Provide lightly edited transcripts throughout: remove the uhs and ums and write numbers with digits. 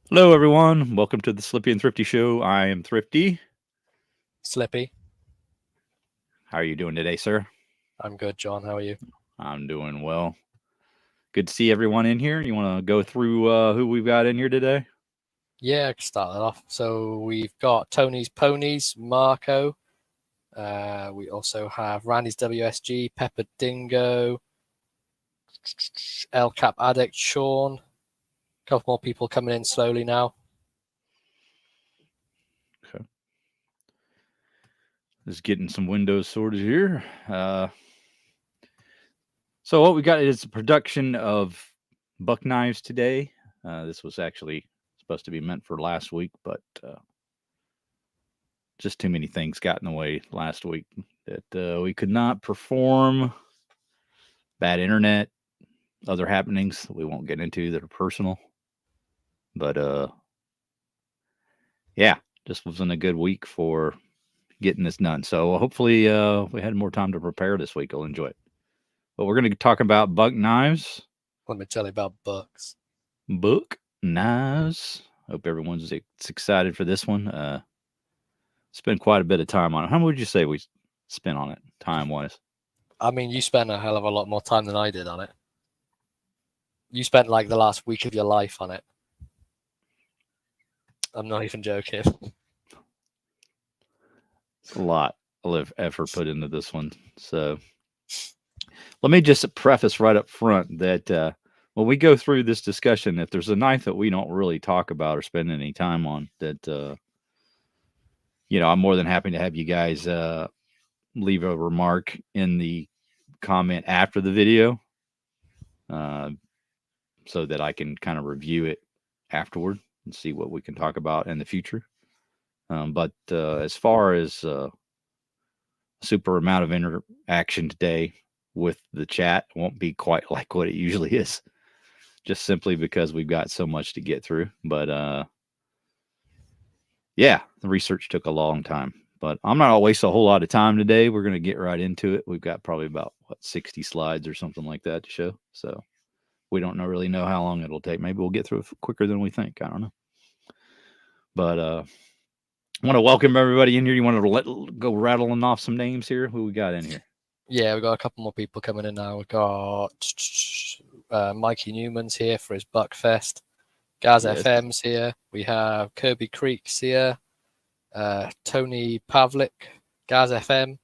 Hello, everyone. Welcome to the Slippy and Thrifty Show. I am Thrifty. Slippy. How are you doing today, sir? I'm good, John. How are you? I'm doing well. Good to see everyone in here. You want to go through who we've got in here today? Yeah, I can start that off. So we've got Tony's Ponies, Marco. We also have Randy's WSG, Pepper Dingo, El Cap Addict, Sean. A couple more people coming in slowly now. Okay. Just getting some windows sorted here. So what we got is a production of buck knives today. This was actually supposed to be meant for last week, but just too many things got in the way last week that we could not perform. Bad internet, other happenings that we won't get into that are personal. But yeah, just wasn't a good week for getting this done. So hopefully we had more time to prepare this week. I'll enjoy it. But we're going to talk about buck knives. Let me tell you about bucks. Buck knives. Hope everyone's excited for this one. Spent quite a bit of time on it. How much would you say we spent on it, time wise? I mean, you spent a hell of a lot more time than I did on it. You spent like the last week of your life on it. I'm not even joking. It's a lot of effort put into this one. So let me just preface right up front that when we go through this discussion, if there's a knife that we don't really talk about or spend any time on, that I'm more than happy to have you guys leave a remark in the comment after the video, uh, so that I can kind of review it afterward and see what we can talk about in the future. But as far as super amount of interaction today with the chat won't be quite like what it usually is, just simply because we've got so much to get through. But yeah, the research took a long time. But I'm not going to waste a whole lot of time today. We're going to get right into it. We've got probably about 60 slides or something like that to show. So we don't really know how long it'll take. Maybe we'll get through it quicker than we think. I don't know. But I want to welcome everybody in here. You want to go rattling off some names here? Who we got in here? Yeah, we've got a couple more people coming in now. We've got Mikey Newman's here for his Buckfest. Gaz Yes. FM's here. We have Kirby Creek's here. Tony Pavlik, Gaz FM.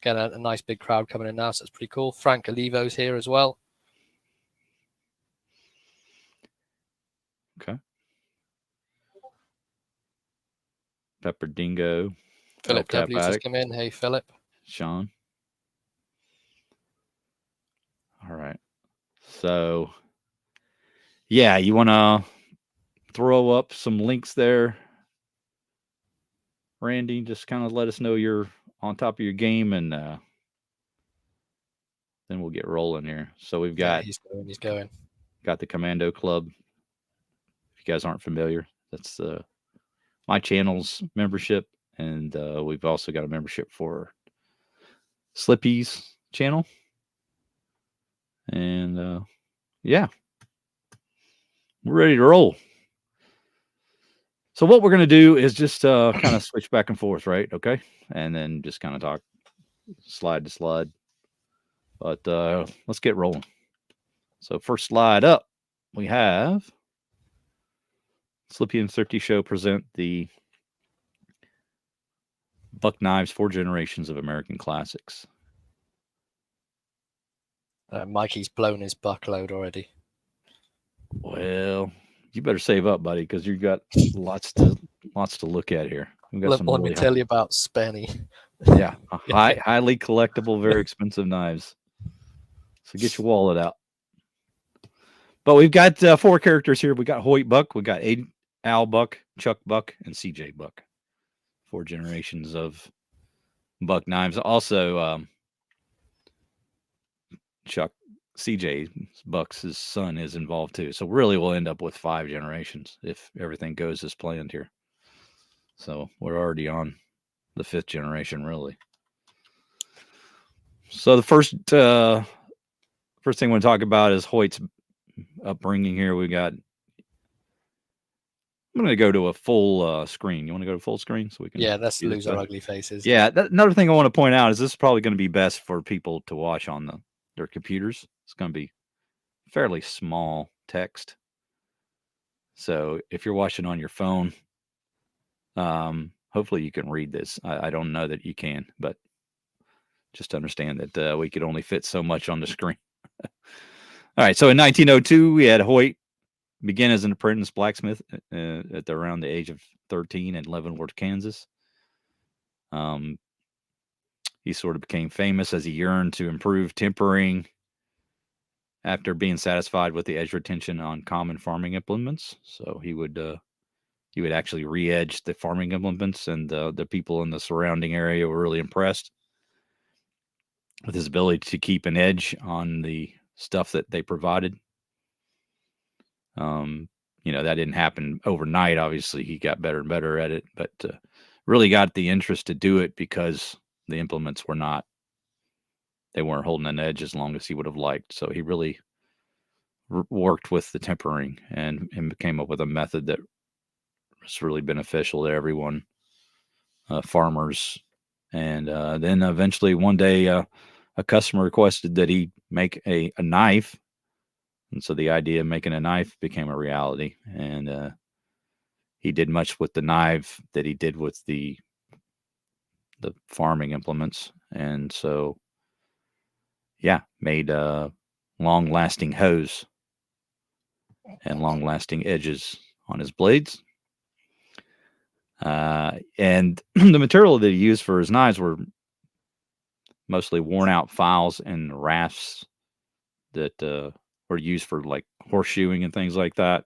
Again, a nice big crowd coming in now, so it's pretty cool. Frank Olivo's here as well. Okay. Pepper Dingo. Philip W just come in. Hey, Philip. Sean. All right. So, yeah, you want to throw up some links there, Randy? Just kind of let us know you're on top of your game, and then we'll get rolling here. So we've got He's going. Got the Commando Club. If you guys aren't familiar, that's my channel's membership, and we've also got a membership for Slippy's channel. And yeah, we're ready to roll. So what we're going to do is just kind of switch back and forth, right? Okay. And then just kind of talk slide to slide. But let's get rolling. So first slide up, we have Slippy and Thrifty Show present the Buck Knives 4 Generations of American Classics. Mikey's blown his buck load already. Well, you better save up, buddy, because you've got lots to look at here. Let me tell you about Spenny. Yeah, highly collectible, very expensive knives. So get your wallet out. But we've got 4 characters here. We got Hoyt Buck, we got Al Buck, Chuck Buck, and CJ Buck. 4 generations of buck knives. Also, Chuck CJ Buck's son is involved too. So really we'll end up with 5 generations if everything goes as planned here. So we're already on the 5th generation, really. So the first thing I want to talk about is Hoyt's upbringing here. We got I'm going to go to a full screen. You want to go to full screen so we can? Yeah, let's see this lose our better? ugly faces. Yeah. Another thing I want to point out is this is probably going to be best for people to watch on their computers. It's going to be fairly small text. So if you're watching on your phone, hopefully you can read this. I don't know that you can, but just understand that we could only fit so much on the screen. All right. So in 1902, we had Hoyt begin as an apprentice blacksmith at around the age of 13 in Leavenworth, Kansas. He sort of became famous as he yearned to improve tempering after being satisfied with the edge retention on common farming implements. So he would actually re-edge the farming implements, and the people in the surrounding area were really impressed with his ability to keep an edge on the stuff that they provided. That didn't happen overnight. Obviously, he got better and better at it, but really got the interest to do it because the implements they weren't holding an edge as long as he would have liked. So he really worked with the tempering and came up with a method that was really beneficial to everyone, farmers. And then eventually one day, a customer requested that he make a knife. And so the idea of making a knife became a reality. And he did much with the knife that he did with the farming implements. And so, yeah, made long-lasting hoes and long-lasting edges on his blades. And the material that he used for his knives were mostly worn-out files and rafts that were used for like horseshoeing and things like that.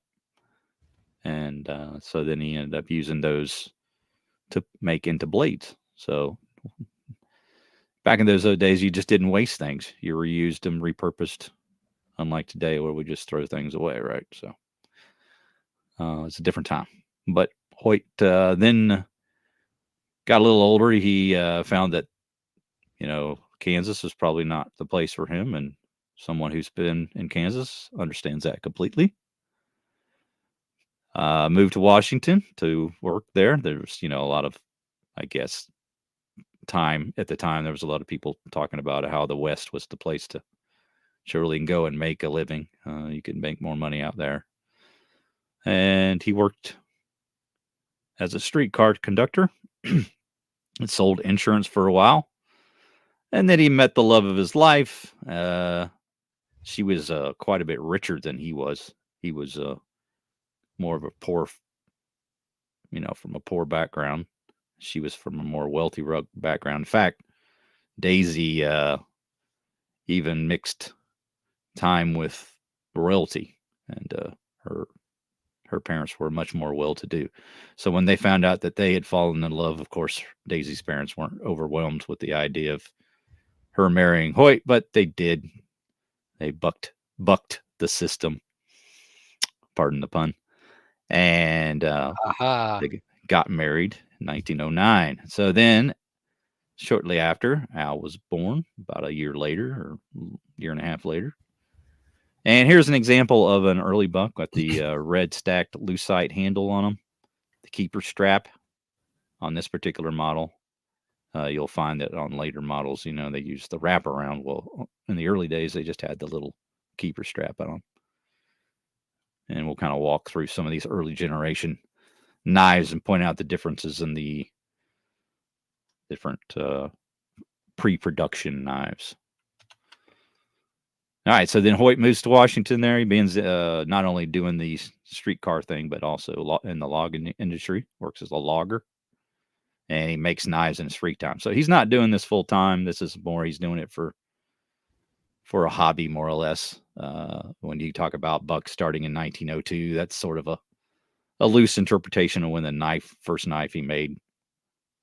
And so then he ended up using those to make into blades. So back in those days, you just didn't waste things. You reused them, repurposed, unlike today where we just throw things away, right? So it's a different time. But Hoyt then got a little older. He found that, Kansas is probably not the place for him. And someone who's been in Kansas understands that completely. Moved to Washington to work there. There's, a lot of, I guess, time at the time. There was a lot of people talking about how the West was the place to surely go and make a living. You could make more money out there. And he worked as a streetcar conductor and sold insurance for a while. And then he met the love of his life. She was quite a bit richer than he was. He was more of a poor, from a poor background. She was from a more wealthy background. In fact, Daisy even mixed time with royalty, and her parents were much more well-to-do. So when they found out that they had fallen in love, of course, Daisy's parents weren't overwhelmed with the idea of her marrying Hoyt, but they did. They bucked the system. Pardon the pun. And they got married in 1909. So then, shortly after, Al was born, about a year later, or year and a half later. And here's an example of an early buck with the red stacked lucite handle on them, the keeper strap on this particular model. You'll find that on later models, they use the wraparound. Well, in the early days, they just had the little keeper strap on them. And we'll kind of walk through some of these early generation knives and point out the differences in the different pre-production knives. All right, so then Hoyt moves to Washington there. He begins not only doing the streetcar thing, but also in the logging industry, works as a logger. And he makes knives in his free time. So he's not doing this full time. This is more, he's doing it for a hobby, more or less. When you talk about bucks starting in 1902, that's sort of a loose interpretation of when the first knife he made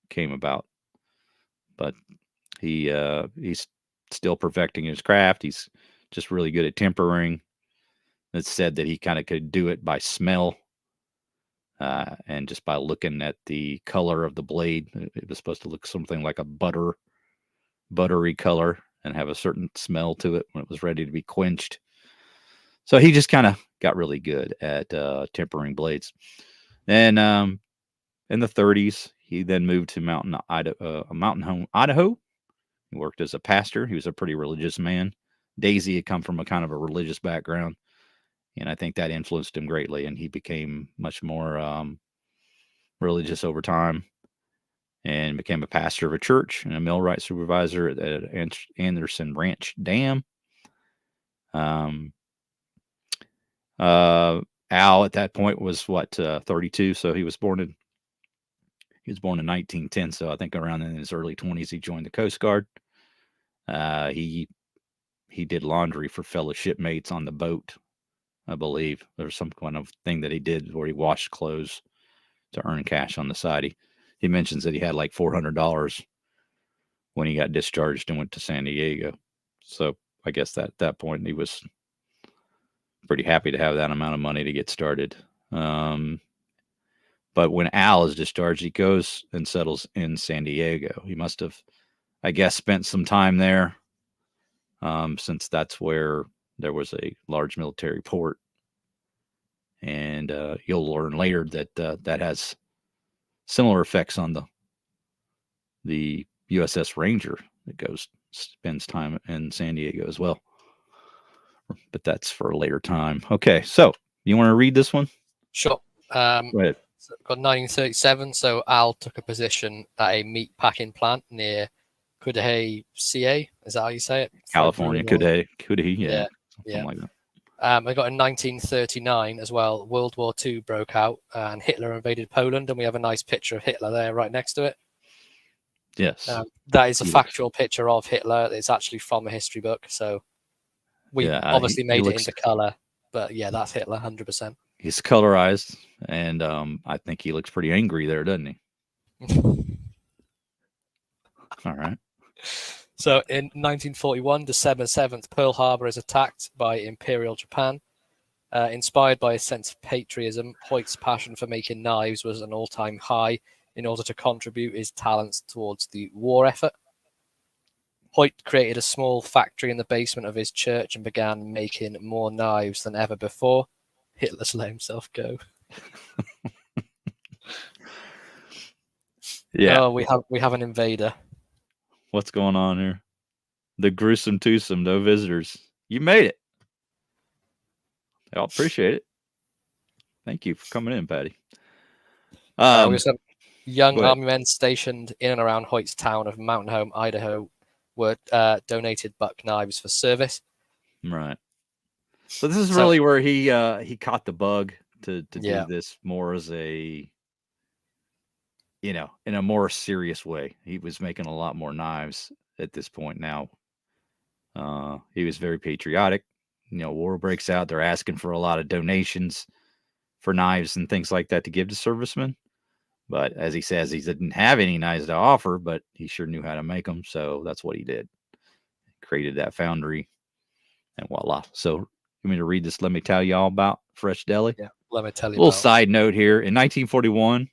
came about. But he's still perfecting his craft. He's just really good at tempering. It's said that he kind of could do it by smell. And just by looking at the color of the blade. It was supposed to look something like a buttery color and have a certain smell to it when it was ready to be quenched. So he just kind of got really good at tempering blades. And in the 30s, he then moved to Mountain Home, Idaho. He worked as a pastor. He was a pretty religious man. Daisy had come from a kind of a religious background, and I think that influenced him greatly. And he became much more religious over time, and became a pastor of a church and a millwright supervisor at Anderson Ranch Dam. Um, Al at that point was 32, so he was born in 1910. So I think around in his early 20s he joined the Coast Guard. He did laundry for fellow shipmates on the boat, I believe. There was some kind of thing that he did where he washed clothes to earn cash on the side. He mentions that he had like $400 when he got discharged and went to San Diego. So I guess that at that point he was pretty happy to have that amount of money to get started. But when Al is discharged, he goes and settles in San Diego. He must have, I guess, spent some time there, since that's where there was a large military port. And you'll learn later that that has similar effects on the USS Ranger that spends time in San Diego as well. But that's for a later time. Okay, so you want to read this one? Sure. Go ahead. So got 1937. So Al took a position at a meat packing plant near Cudahy, CA. Is that how you say it? California, Cudahy, yeah, something like that. I got in 1939 as well. World War II broke out and Hitler invaded Poland, and we have a nice picture of Hitler there right next to it. Yes. That is a factual picture of Hitler. It's actually from a history book, so we obviously made it into color. But yeah, that's Hitler, 100%. He's colorized, and I think he looks pretty angry there, doesn't he? All right. So in 1941, December 7th, Pearl Harbor is attacked by Imperial Japan. Inspired by a sense of patriotism, Hoyt's passion for making knives was an all-time high in order to contribute his talents towards the war effort. Hoyt created a small factory in the basement of his church and began making more knives than ever before. Hitler's let himself go. Yeah. Oh, we have an invader. What's going on here? The gruesome twosome, no visitors. You made it. I'll appreciate it. Thank you for coming in, Patty. We also have young army men stationed in and around Hoyt's town of Mountain Home, Idaho, were donated buck knives for service. Right. So this is really where he caught the bug to do this more as a, in a more serious way. He was making a lot more knives at this point now. He was very patriotic. War breaks out. They're asking for a lot of donations for knives and things like that to give to servicemen. But as he says, he didn't have any knives to offer, but he sure knew how to make them. So that's what he did. Created that foundry, and voila. So you want me to read this? Let me tell you all about Fresh Deli. Yeah, let me tell you. A little side note here. In 1941,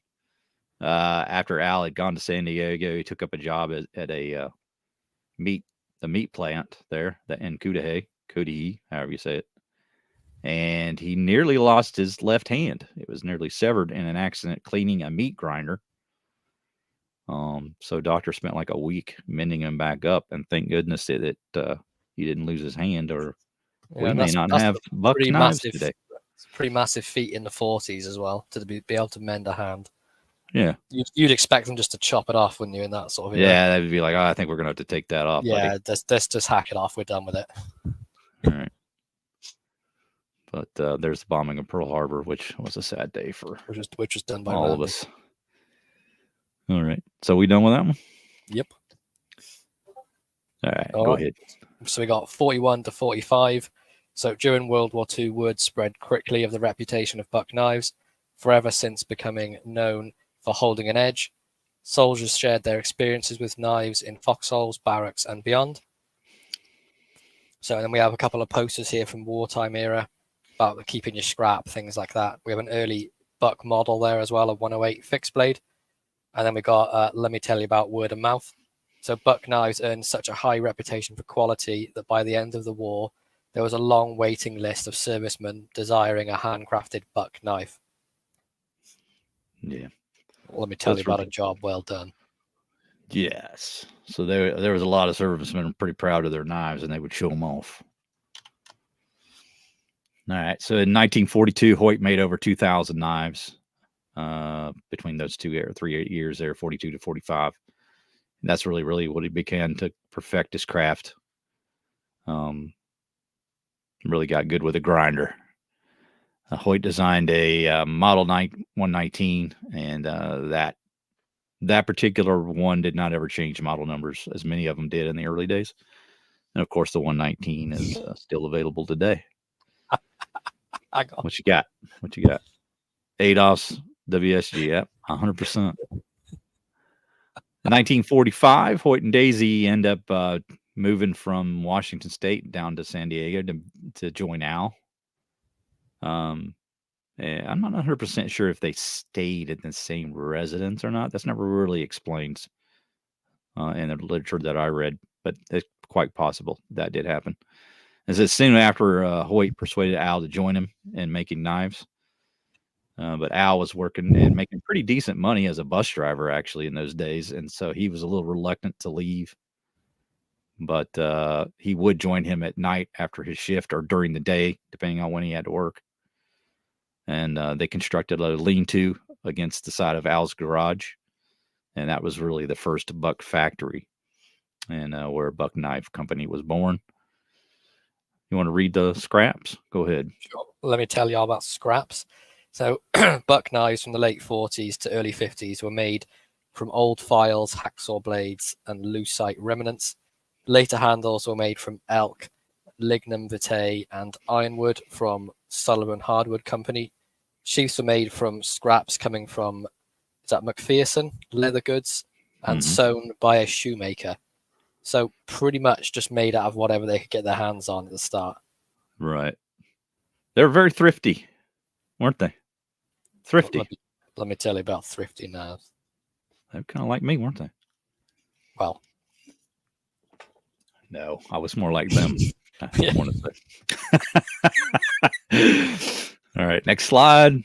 after Al had gone to San Diego, he took up a job at a meat plant there, in Cudahy, however you say it. And he nearly lost his left hand. It was nearly severed in an accident cleaning a meat grinder. So doctor spent like a week mending him back up, and thank goodness that he didn't lose his hand, or we may not have buck knives today. It's a pretty massive feat in the 40s as well, to be able to mend a hand. Yeah. You'd expect them just to chop it off, wouldn't you, in that sort of era? Yeah, that'd be like, I think we're going to have to take that off. Yeah, let's just hack it off. We're done with it. All right. But there's the bombing of Pearl Harbor, which was a sad day for which was done by all of us. All right. So we done with that one? Yep. All right. Go ahead. So we got 41 to 45. So during World War II, word spread quickly of the reputation of buck knives, forever since becoming known for holding an edge. Soldiers shared their experiences with knives in foxholes, barracks, and beyond. So then we have a couple of posters here from wartime era about keeping your scrap, things like that. We have an early buck model there as well, a 108 fixed blade. And then we got, let me tell you about word of mouth. So buck knives earned such a high reputation for quality that by the end of the war, there was a long waiting list of servicemen desiring a handcrafted buck knife. Yeah. Let me tell That's you about a really- job well done. Yes. So there was a lot of servicemen pretty proud of their knives, and they would show them off. All right. So in 1942, Hoyt made over 2,000 knives between those 3 years there, 42 to 45. And that's really what he began to perfect his craft. Really got good with a grinder. Hoyt designed a Model 119, and that particular one did not ever change model numbers, as many of them did in the early days. And of course, the 119 is still available today. What you got? What you got? Adolph's WSG, yep, 100%. In 1945, Hoyt and Daisy end up moving from Washington State down to San Diego to join Al. I'm not 100% sure if they stayed in the same residence or not. That's never really explained in the literature that I read, but it's quite possible that did happen. As it's soon after Hoyt persuaded Al to join him in making knives. But Al was working and making pretty decent money as a bus driver, actually, in those days. And so he was a little reluctant to leave. But he would join him at night after his shift or during the day, depending on when he had to work. And they constructed a lean-to against the side of Al's garage. And that was really the first Buck factory, and where Buck Knife Company was born. You want to read the scraps? Go ahead. Sure. Let me tell you all about scraps. So Buck knives from the late 40s to early 50s were made from old files, hacksaw blades, and lucite remnants. Later handles were made from elk, lignum vitae, and ironwood from Sullivan Hardwood Company. Sheaths were made from scraps coming from, is that McPherson leather goods, and sewn by a shoemaker. So pretty much just made out of whatever they could get their hands on at the start. Right. They were very thrifty, weren't they? Thrifty. Let me tell you about Thrifty now. They're kind of like me, weren't they? Well, no, I was more like them. I Yeah. want to say. All right, next slide.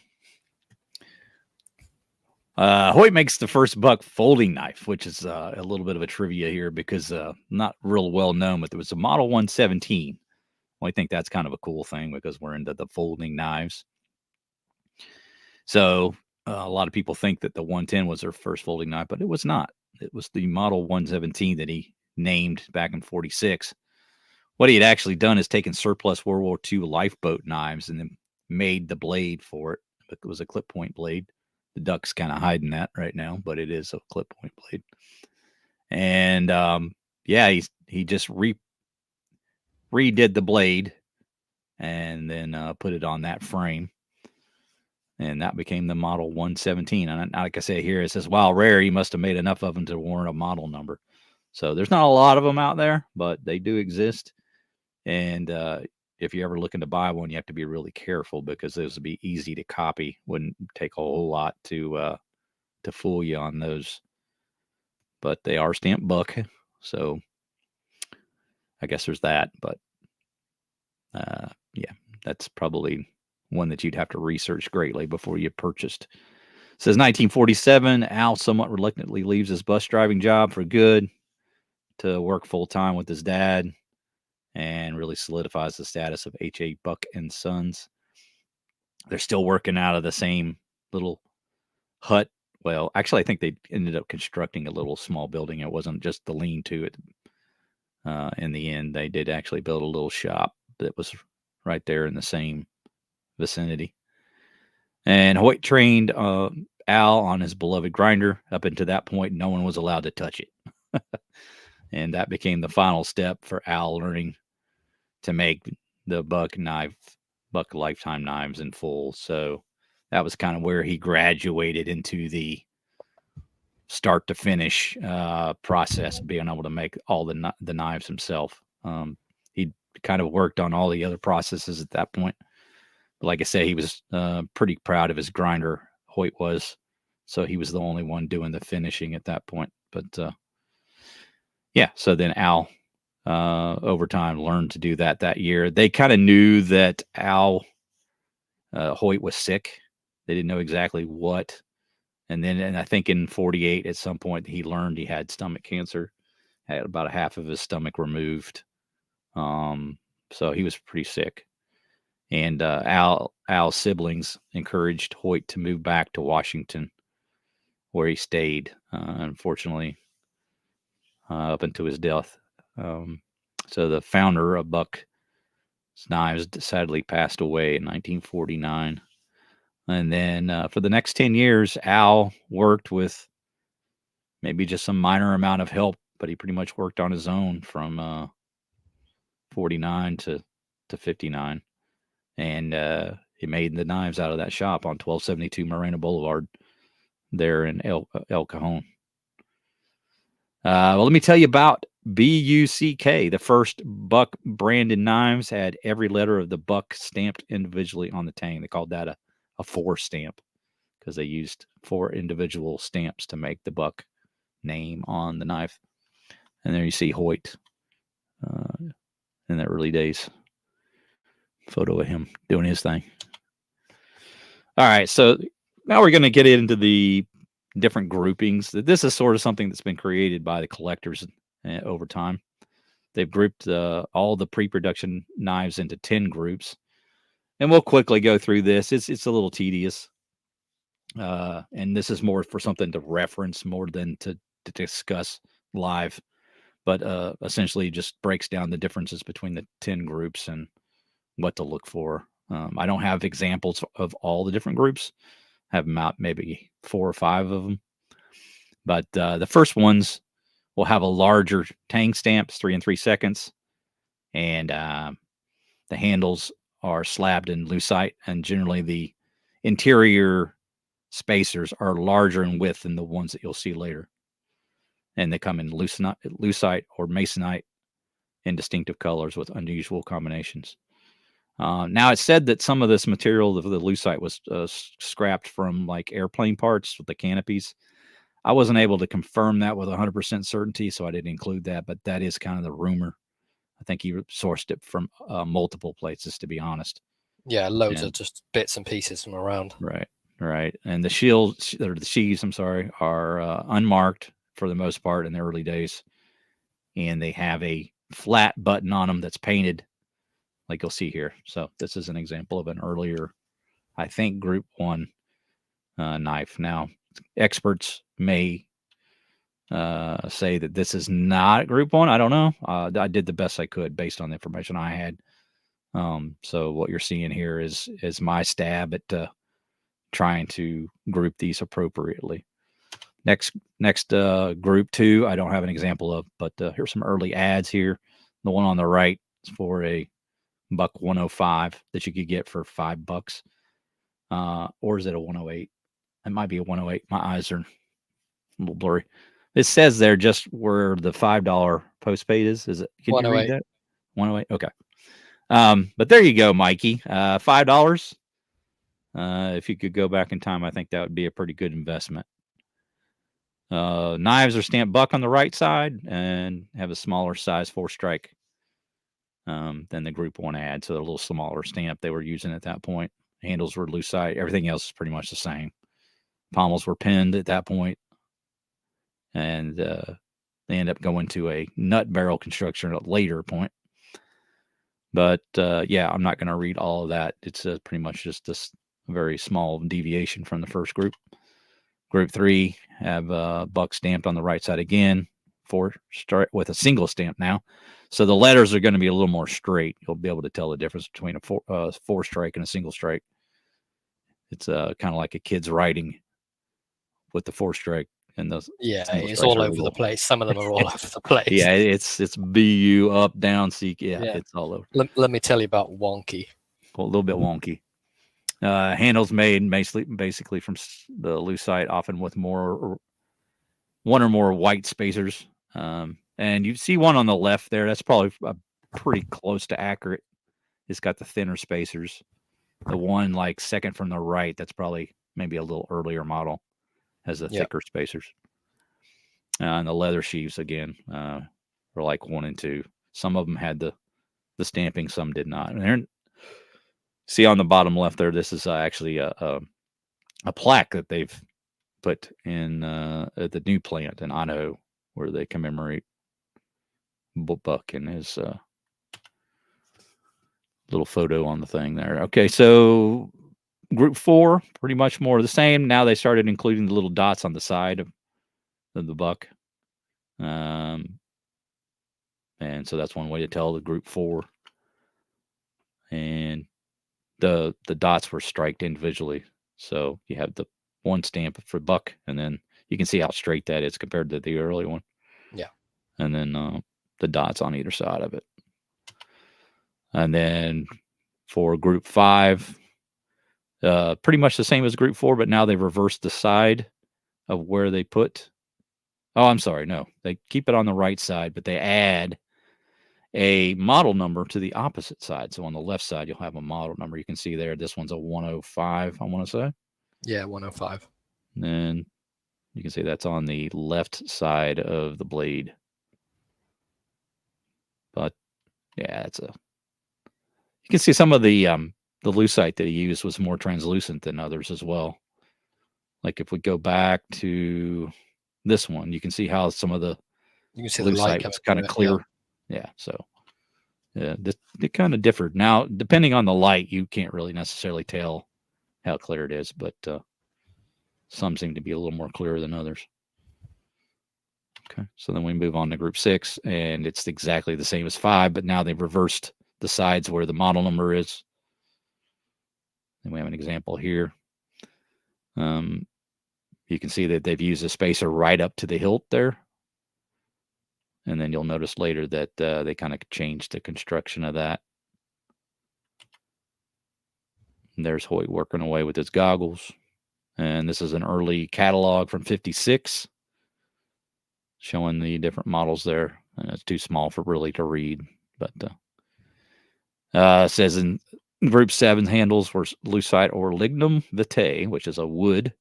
Hoyt makes the first Buck folding knife, which is a little bit of a trivia here because not real well known, but there was a Model 117. Well, I think that's kind of a cool thing because we're into the folding knives. So a lot of people think that the 110 was their first folding knife, but it was not. It was the Model 117 that he named back in 46. What he had actually done is taken surplus World War II lifeboat knives and then made the blade for it. It was a clip point blade. The duck's kind of hiding that right now, but it is a clip point blade. And he just redid the blade and then put it on that frame. And that became the Model 117. And like I say here, it says, while rare, he must have made enough of them to warrant a model number. So there's not a lot of them out there, but they do exist. And if you're ever looking to buy one, you have to be really careful because those would be easy to copy. Wouldn't take a whole lot to fool you on those. But they are stamped Buck. So I guess there's that. But yeah, that's probably one that you'd have to research greatly before you purchased. It says 1947, Al somewhat reluctantly leaves his bus driving job for good to work full time with his dad, and really solidifies the status of H.A. Buck and Sons. They're still working out of the same little hut. Well, actually, I think they ended up constructing a little small building. It wasn't just the lean-to. It in the end, they did actually build a little shop that was right there in the same vicinity. And Hoyt trained Al on his beloved grinder. Up until that point, no one was allowed to touch it. And that became the final step for Al learning to make the Buck lifetime knives in full. So that was kind of where he graduated into the start to finish process of being able to make all the knives himself. He kind of worked on all the other processes at that point. But like I say, he was pretty proud of his grinder, Hoyt was. So he was the only one doing the finishing at that point. But yeah, so then Al over time learned to do that year. They kind of knew that Hoyt was sick. They didn't know exactly what And I think in 48, at some point, he learned he had stomach cancer, had about a half of his stomach removed. So he was pretty sick. And Al's siblings encouraged Hoyt to move back to Washington, where he stayed, unfortunately, up until his death. So the founder of Buck's Knives sadly passed away in 1949. And then for the next 10 years, Al worked with maybe just some minor amount of help, but he pretty much worked on his own from 49 to 59. And he made the knives out of that shop on 1272 Moreno Boulevard there in El Cajon. Well, let me tell you about Buck. The first Buck branded knives had every letter of the Buck stamped individually on the tang. They called that a 4 stamp because they used 4 individual stamps to make the Buck name on the knife. And there you see Hoyt in the early days. Photo of him doing his thing. All right, so now we're going to get into the different groupings. This is sort of something that's been created by the collectors over time. They've grouped all the pre-production knives into 10 groups, and we'll quickly go through this. It's a little tedious, and this is more for something to reference more than to discuss live, but essentially just breaks down the differences between the 10 groups and what to look for. I don't have examples of all the different groups. I have about maybe 4 or 5 of them. But the first ones will have a larger tang stamps, 3 3/2, and the handles are slabbed in lucite, and generally the interior spacers are larger in width than the ones that you'll see later. And they come in lucite or masonite in distinctive colors with unusual combinations. Now, it's said that some of this material of the lucite was scrapped from like airplane parts with the canopies. I wasn't able to confirm that with 100% certainty, so I didn't include that, but that is kind of the rumor. I think he sourced it from multiple places, to be honest. Yeah, loads of just bits and pieces from around. Right. And the sheaths, are unmarked for the most part in the early days, and they have a flat button on them that's painted, like you'll see here. So this is an example of an earlier, I think, Group 1 knife. Now, experts may say that this is not Group 1. I don't know. I did the best I could based on the information I had. So what you're seeing here is my stab at trying to group these appropriately. Next Group 2, I don't have an example of, but here's some early ads here. The one on the right is for a Buck 105 that you could get for $5. Or is it a 108? It might be a 108. My eyes are a little blurry. It says there just where the $5 postpaid is. Is it? Can you read that? 108. Okay. But there you go, Mikey. $5. If you could go back in time, I think that would be a pretty good investment. Knives are stamped Buck on the right side and have a smaller size 4-strike than the Group 1 ad. So they're a little smaller stamp they were using at that point. Handles were lucite. Everything else is pretty much the same. Pommels were pinned at that point, and they end up going to a nut barrel construction at a later point. But yeah, I'm not going to read all of that. It's pretty much just this very small deviation from the first group. Group 3 have Buck stamped on the right side again, 4-strike with a single stamp now. So the letters are going to be a little more straight. You'll be able to tell the difference between a 4-strike and a single strike. It's kind of like a kid's writing with the 4-strike and the it's all over the place. Some of them are all over the place. Yeah, it's BU up down seek. Yeah, it's all over. Let me tell you about wonky. Well, a little bit wonky. Handles made basically from the lucite, often with one or more white spacers. And you see one on the left there. That's probably pretty close to accurate. It's got the thinner spacers. The one like second from the right, that's probably maybe a little earlier model, has the thicker spacers. And the leather sheaves again were like 1 and 2. Some of them had the stamping, some did not. And see on the bottom left there, this is actually a plaque that they've put in at the new plant in Idaho, where they commemorate Buck and his little photo on the thing there. Okay, so group 4, pretty much more of the same. Now they started including the little dots on the side of the buck. And so that's one way to tell the group 4. And the dots were striked individually. So you have the one stamp for buck, and then you can see how straight that is compared to the early one. Yeah. And then the dots on either side of it. And then for group 5, pretty much the same as group 4, but now they've reversed the side of where they put. Oh, I'm sorry. No, they keep it on the right side, but they add a model number to the opposite side. So on the left side, you'll have a model number. You can see there, this one's a 105, I want to say. Yeah, 105. And then you can see that's on the left side of the blade. But yeah, you can see some of the lucite that he used was more translucent than others as well. Like if we go back to this one, you can see how some of the You can see the light lucite was coming kind of through it, clear. Yeah, so yeah, it kind of differed. Now, depending on the light, you can't really necessarily tell how clear it is, but some seem to be a little more clear than others. Okay, so then we move on to group 6, and it's exactly the same as 5, but now they've reversed the sides where the model number is. And we have an example here. You can see that they've used a spacer right up to the hilt there. And then you'll notice later that they kind of changed the construction of that. And there's Hoyt working away with his goggles. And this is an early catalog from '56 showing the different models there. And it's too small for really to read. But it says in group 7, handles were lucite or lignum vitae, which is a wood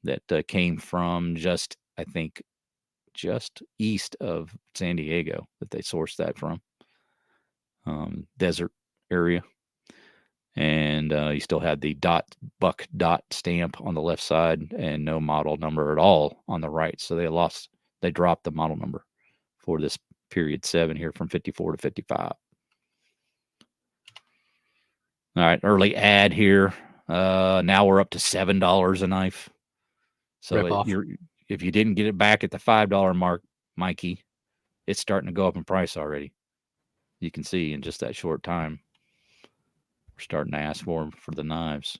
that came from just east of San Diego that they sourced that from. Desert area. And you still had the buck dot stamp on the left side and no model number at all on the right. So they dropped the model number for this period 7 here from 54 to 55. All right, early ad here. Now we're up to $7 a knife. So if you didn't get it back at the $5 mark, Mikey, it's starting to go up in price already. You can see in just that short time, we're starting to ask for the knives.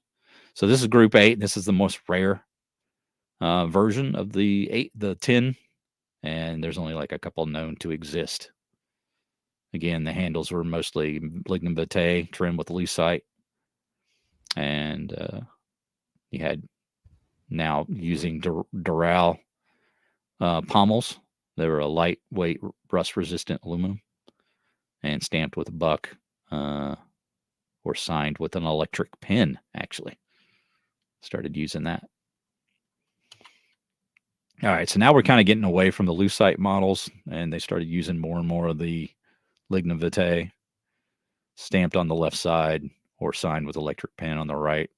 So this is group 8. This is the most rare version of the 10, and there's only like a couple known to exist. Again, the handles were mostly lignum vitae trimmed with lucite, and you had now using Doral pommels. They were a lightweight, rust-resistant aluminum, and stamped with a buck, or signed with an electric pen. Actually, started using that. All right, so now we're kind of getting away from the lucite models, and they started using more and more of the lignum vitae, stamped on the left side or signed with electric pen on the right.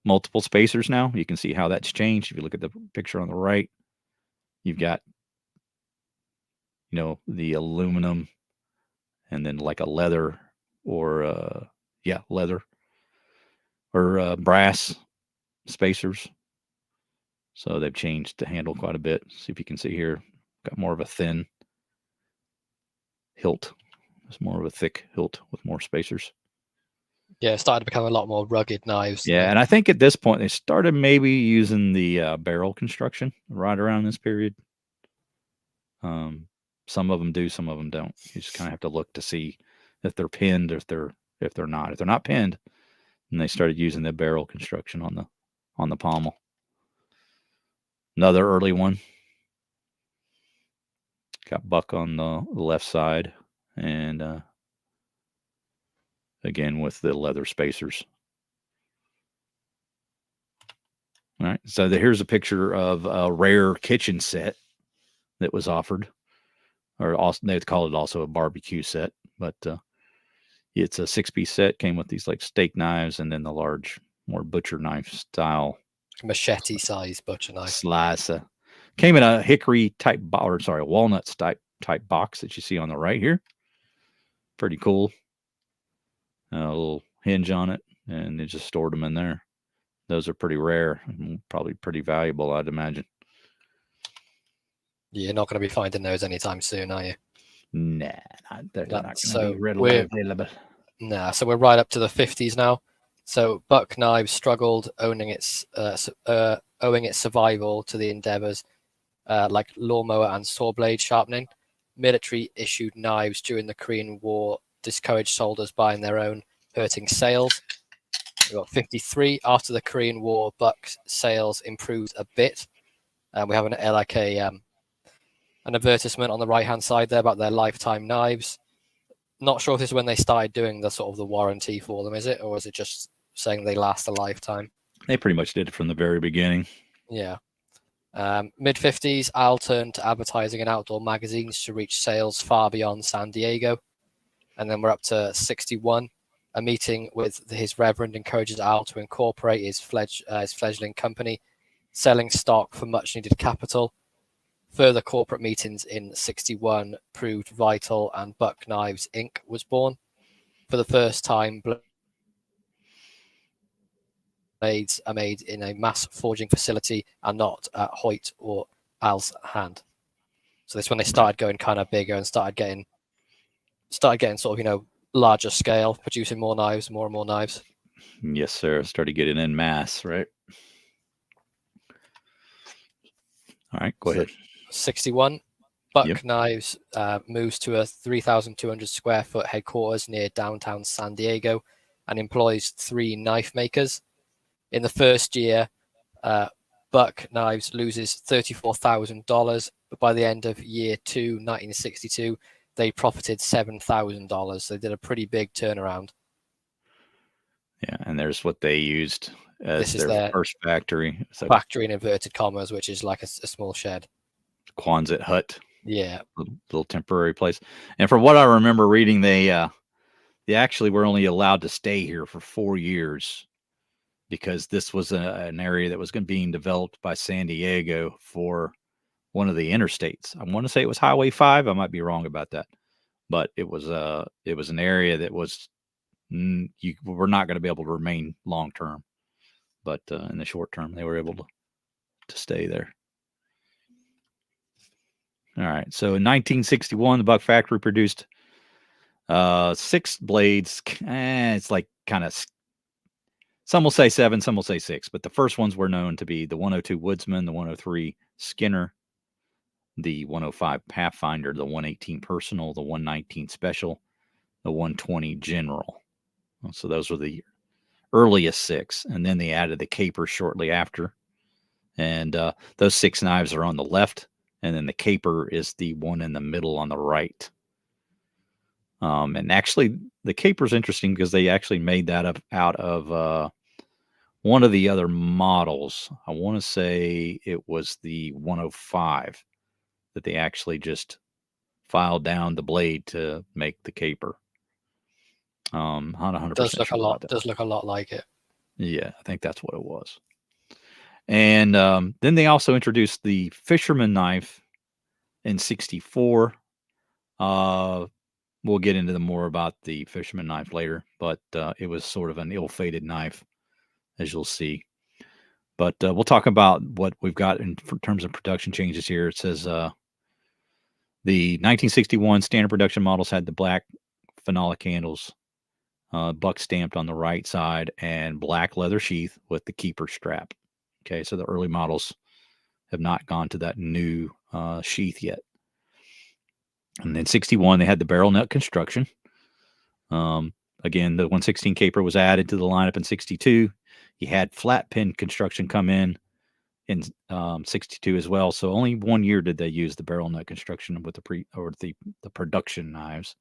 Multiple spacers now. You can see how that's changed. If you look at the picture on the right, you've got, the aluminum and then like a leather or leather or brass spacers. So they've changed the handle quite a bit. See if you can see here, got more of a thin hilt. It's more of a thick hilt with more spacers. Yeah, it started to become a lot more rugged knives. Yeah, and I think at this point they started maybe using the barrel construction right around this period. Some of them do, some of them don't. You just kind of have to look to see if they're pinned or if they're not. If they're not pinned, then they started using the barrel construction on the pommel. Another early one. Got buck on the left side, and again with the leather spacers. All right, so here's a picture of a rare kitchen set that was offered, or also they call it also a barbecue set, but it's a 6-piece set. Came with these like steak knives and then the large, more butcher knife style Machete-sized butcher knife. slicer. Came in a hickory type, walnuts type box that you see on the right here. Pretty cool. A little hinge on it, and they just stored them in there. Those are pretty rare and probably pretty valuable, I'd imagine. You're not going to be finding those anytime soon, are you? Nah, they're not going to So be readily available. Nah, so we're right up to the 50s now. So buck knives struggled, owing its survival to the endeavors like lawnmower and saw blade sharpening. Military issued knives during the Korean War discouraged soldiers buying their own, hurting sales. We got 53. After the Korean War, buck sales improved a bit. We have an advertisement on the right hand side there about their lifetime knives. Not sure if this is when they started doing the sort of the warranty for them, is it, or is it just saying they last a lifetime? They pretty much did it from the very beginning. Yeah. Mid 50s, Al turned to advertising in outdoor magazines to reach sales far beyond San Diego. And then we're up to 61. A meeting with his reverend encourages Al to incorporate his fledgling company, selling stock for much needed capital. Further corporate meetings in 61 proved vital, and Buck Knives Inc. was born. For the first time, blades are made in a mass forging facility and not at Hoyt or Al's hand. So this is when they started going kind of bigger and started getting sort of, larger scale, producing more knives, more and more knives. Yes, sir. Started getting in mass, right? All right, go ahead. 61. Buck Knives moves to a 3,200 square foot headquarters near downtown San Diego and employs 3 knife makers. In the first year, Buck Knives loses $34,000, but by the end of year 2, 1962, they profited $7,000. So they did a pretty big turnaround. Yeah, and there's what they used as their first factory. So factory in inverted commas, which is like a small shed. Quonset hut. Yeah. Little temporary place. And from what I remember reading, they actually were only allowed to stay here for 4 years because this was an area that was being developed by San Diego for one of the interstates. I want to say it was Highway 5. I might be wrong about that, but it was an area that was you were not going to be able to remain long term, but in the short term they were able to stay there. All right. So in 1961, the Buck factory produced 6 blades. It's like kind of, some will say 7, some will say 6, but the first ones were known to be the 102 Woodsman, the 103 Skinner, the 105 Pathfinder, the 118 Personal, the 119 Special, the 120 General. So those were the earliest 6, and then they added the Caper shortly after. And those 6 knives are on the left, and then the Caper is the one in the middle on the right. And actually, the Caper is interesting because they actually made that out of one of the other models. I want to say it was the 105 that they actually just filed down the blade to make the Caper. Not 100% sure about that. Does look a lot like it. Yeah, I think that's what it was. And then they also introduced the Fisherman knife in 64. We'll get into more about the Fisherman knife later, but it was sort of an ill-fated knife, as you'll see. But we'll talk about what we've got in terms of production changes here. It says the 1961 standard production models had the black phenolic handles, Buck stamped on the right side, and black leather sheath with the keeper strap. Okay, so the early models have not gone to that new sheath yet. And then 61, they had the barrel nut construction. Again, the 116 Caper was added to the lineup in 62. You had flat pin construction come in 62 as well. So only 1 year did they use the barrel nut construction with the production knives.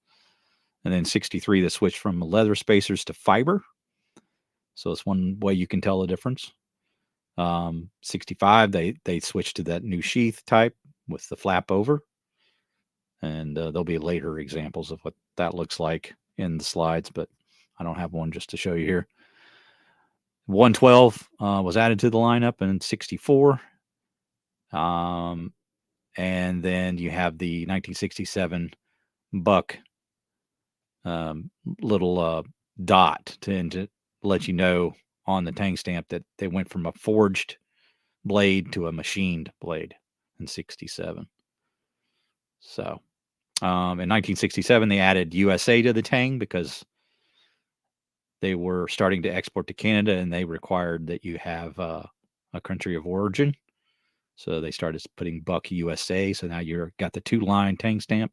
And then 63, they switched from leather spacers to fiber. So it's one way you can tell the difference. 65, they switched to that new sheath type with the flap over. And there'll be later examples of what that looks like in the slides, but I don't have one just to show you here. 112 was added to the lineup in 64. And then you have the 1967 Buck little dot to let you know on the tang stamp that they went from a forged blade to a machined blade in 67. So in 1967, they added USA to the tang because they were starting to export to Canada and they required that you have a country of origin. So they started putting Buck USA. So now you're got the 2-line tang stamp.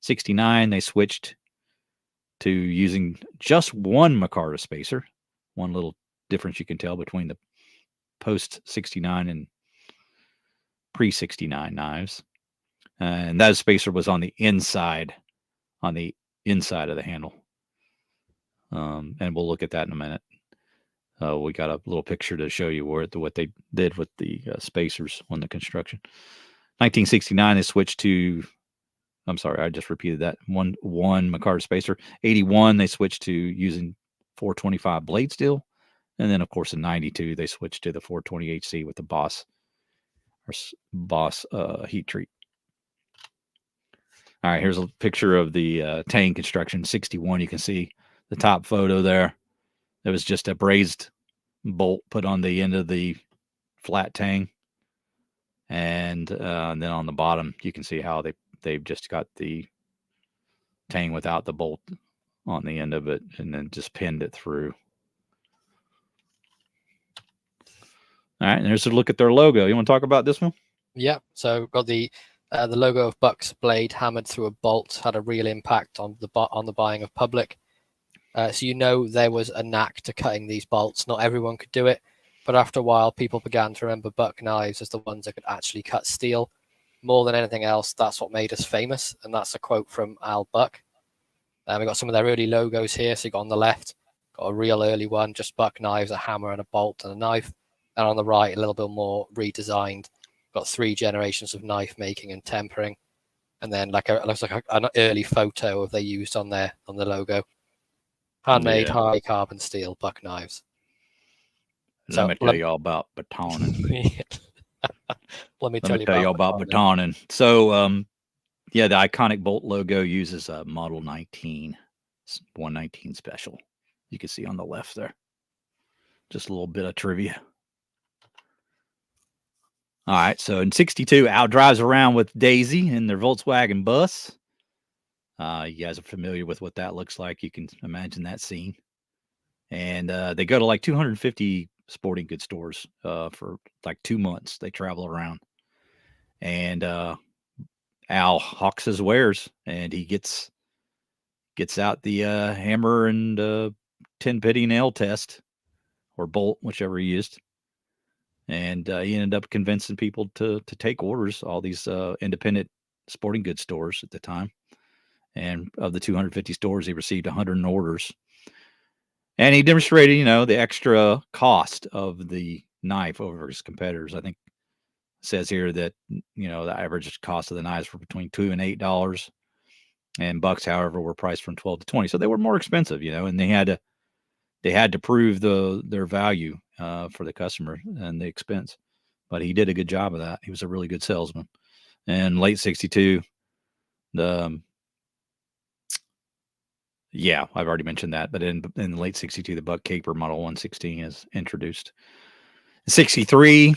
69, they switched to using just one micarta spacer. One little difference you can tell between the post 69 and pre 69 knives. And that spacer was on the inside of the handle. And we'll look at that in a minute. We got a little picture to show you what they did with the spacers on the construction. 1969, they switched to, I'm sorry, I just repeated that, one micarta spacer. 81, they switched to using 425 blade steel. And then, of course, in 92, they switched to the 420 HC with the Boss heat treat. All right, here's a picture of the tang construction. 61, you can see the top photo there. It was just a brazed bolt put on the end of the flat tang. And then on the bottom, you can see how they've just got the tang without the bolt on the end of it and then just pinned it through. All right, and there's a look at their logo. You want to talk about this one? Yeah, so got the logo of Buck's blade hammered through a bolt had a real impact on the buying of public. So there was a knack to cutting these bolts. Not everyone could do it, but after a while, people began to remember Buck knives as the ones that could actually cut steel. More than anything else, that's what made us famous, and that's a quote from Al Buck. We got some of their early logos here. So you got on the left, got a real early one, just Buck knives, a hammer and a bolt and a knife. And on the right, a little bit more redesigned. Got 3 generations of knife making and tempering. And then it looks like an early photo of they used on the logo. Handmade, high carbon steel Buck knives. Let me tell you all about batoning. Let me tell you all about batoning. So, the iconic bolt logo uses a Model 19, 119 special. You can see on the left there. Just a little bit of trivia. All right, so in 62, Al drives around with Daisy in their Volkswagen bus. You guys are familiar with what that looks like. You can imagine that scene. And they go to like 250 sporting goods stores for like 2 months. They travel around. And Al hawks his wares, and he gets out the hammer and 10-penny nail test, or bolt, whichever he used. And he ended up convincing people to take orders, all these independent sporting goods stores at the time. And of the 250 stores, he received 100 orders. And he demonstrated, the extra cost of the knife over his competitors. I think it says here that, the average cost of the knives were between $2 and $8. And Bucks, however, were priced from 12 to 20. So they were more expensive, and they had to prove their value for the customer and the expense. But he did a good job of that. He was a really good salesman. And late 62, I've already mentioned that. But in late 62, the Buck Caper Model 116 is introduced. In 63,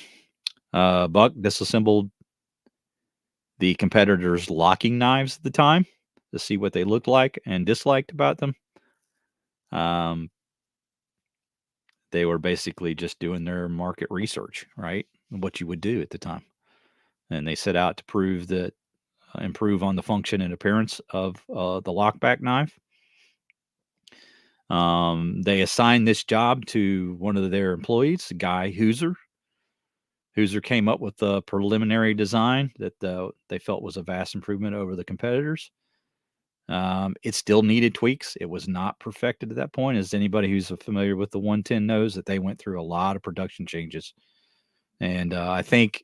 Buck disassembled the competitors' locking knives at the time to see what they looked like and disliked about them. They were basically just doing their market research, right? What you would do at the time. And they set out to improve on the function and appearance of the lockback knife. They assigned this job to one of their employees, Guy Hooser. Hooser came up with a preliminary design that they felt was a vast improvement over the competitors. It still needed tweaks. It was not perfected at that point. As anybody who's familiar with the 110 knows, that they went through a lot of production changes. And I think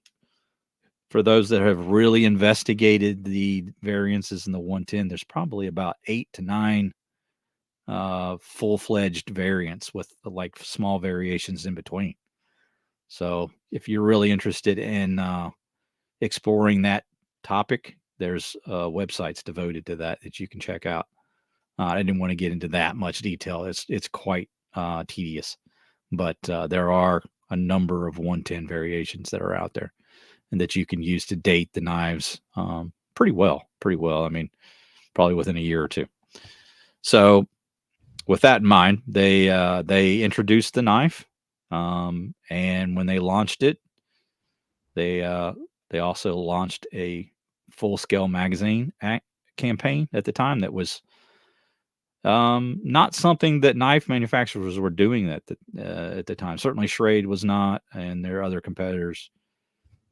for those that have really investigated the variances in the 110, there's probably about 8 to 9 full-fledged variants with like small variations in between. So if you're really interested in exploring that topic, there's websites devoted to that you can check out. I didn't want to get into that much detail. It's quite tedious, but there are a number of 110 variations that are out there and that you can use to date the knives pretty well. I mean, probably within a year or two. So with that in mind, they introduced the knife, and when they launched it, they also launched a full-scale magazine campaign at the time that was not something that knife manufacturers were doing at the time. Certainly Schrade was not, and their other competitors,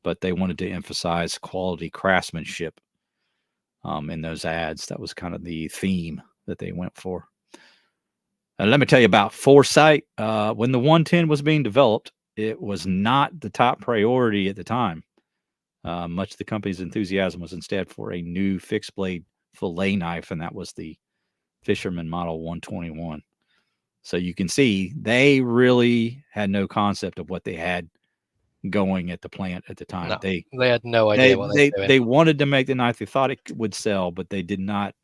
but they wanted to emphasize quality craftsmanship in those ads. That was kind of the theme that they went for. Let me tell you about foresight. When the 110 was being developed, it was not the top priority at the time. Much of the company's enthusiasm was instead for a new fixed blade fillet knife, and that was the Fisherman Model 121. So you can see they really had no concept of what they had going at the plant at the time. No, they had no idea what they were doing. They wanted to make the knife. They thought it would sell, but they did not.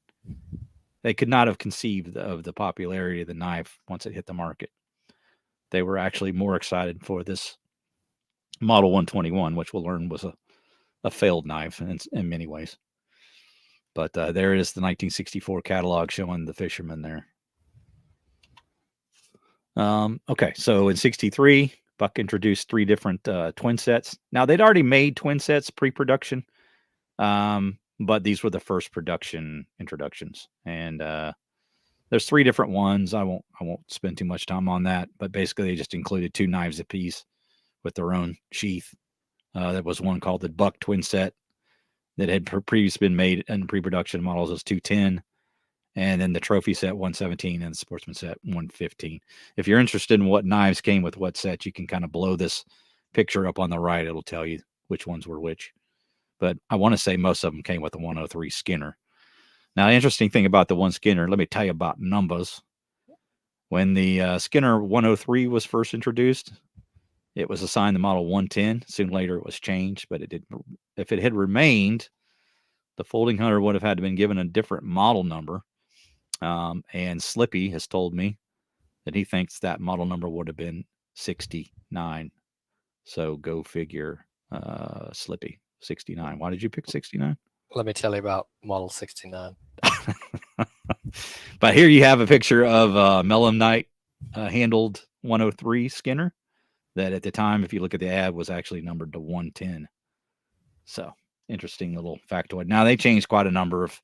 They could not have conceived of the popularity of the knife once it hit the market. They were actually more excited for this Model 121, which we'll learn was a failed knife in many ways. But there is the 1964 catalog showing the Fisherman there. Okay, so in 63, Buck introduced 3 different twin sets. Now, they'd already made twin sets pre-production, but these were the first production introductions. And there's 3 different ones. I won't spend too much time on that, but basically they just included 2 knives apiece with their own sheath. There was one called the Buck twin set that had previously been made in pre-production models as 210, and then the trophy set 117 and the sportsman set 115. If you're interested in what knives came with what set, you can kind of blow this picture up on the right. It'll tell you which ones were which. But I want to say most of them came with the 103 Skinner. Now, the interesting thing about the one Skinner, let me tell you about numbers. When the Skinner 103 was first introduced, it was assigned the model 110. Soon later, it was changed, but if it had remained, the folding hunter would have had to been given a different model number. And Slippy has told me that he thinks that model number would have been 69. So go figure, Slippy, 69. Why did you pick 69? Let me tell you about Model 69. But here you have a picture of Mellum Knight handled 103 Skinner that at the time, if you look at the ad, was actually numbered to 110. So interesting little factoid. Now they changed quite a number of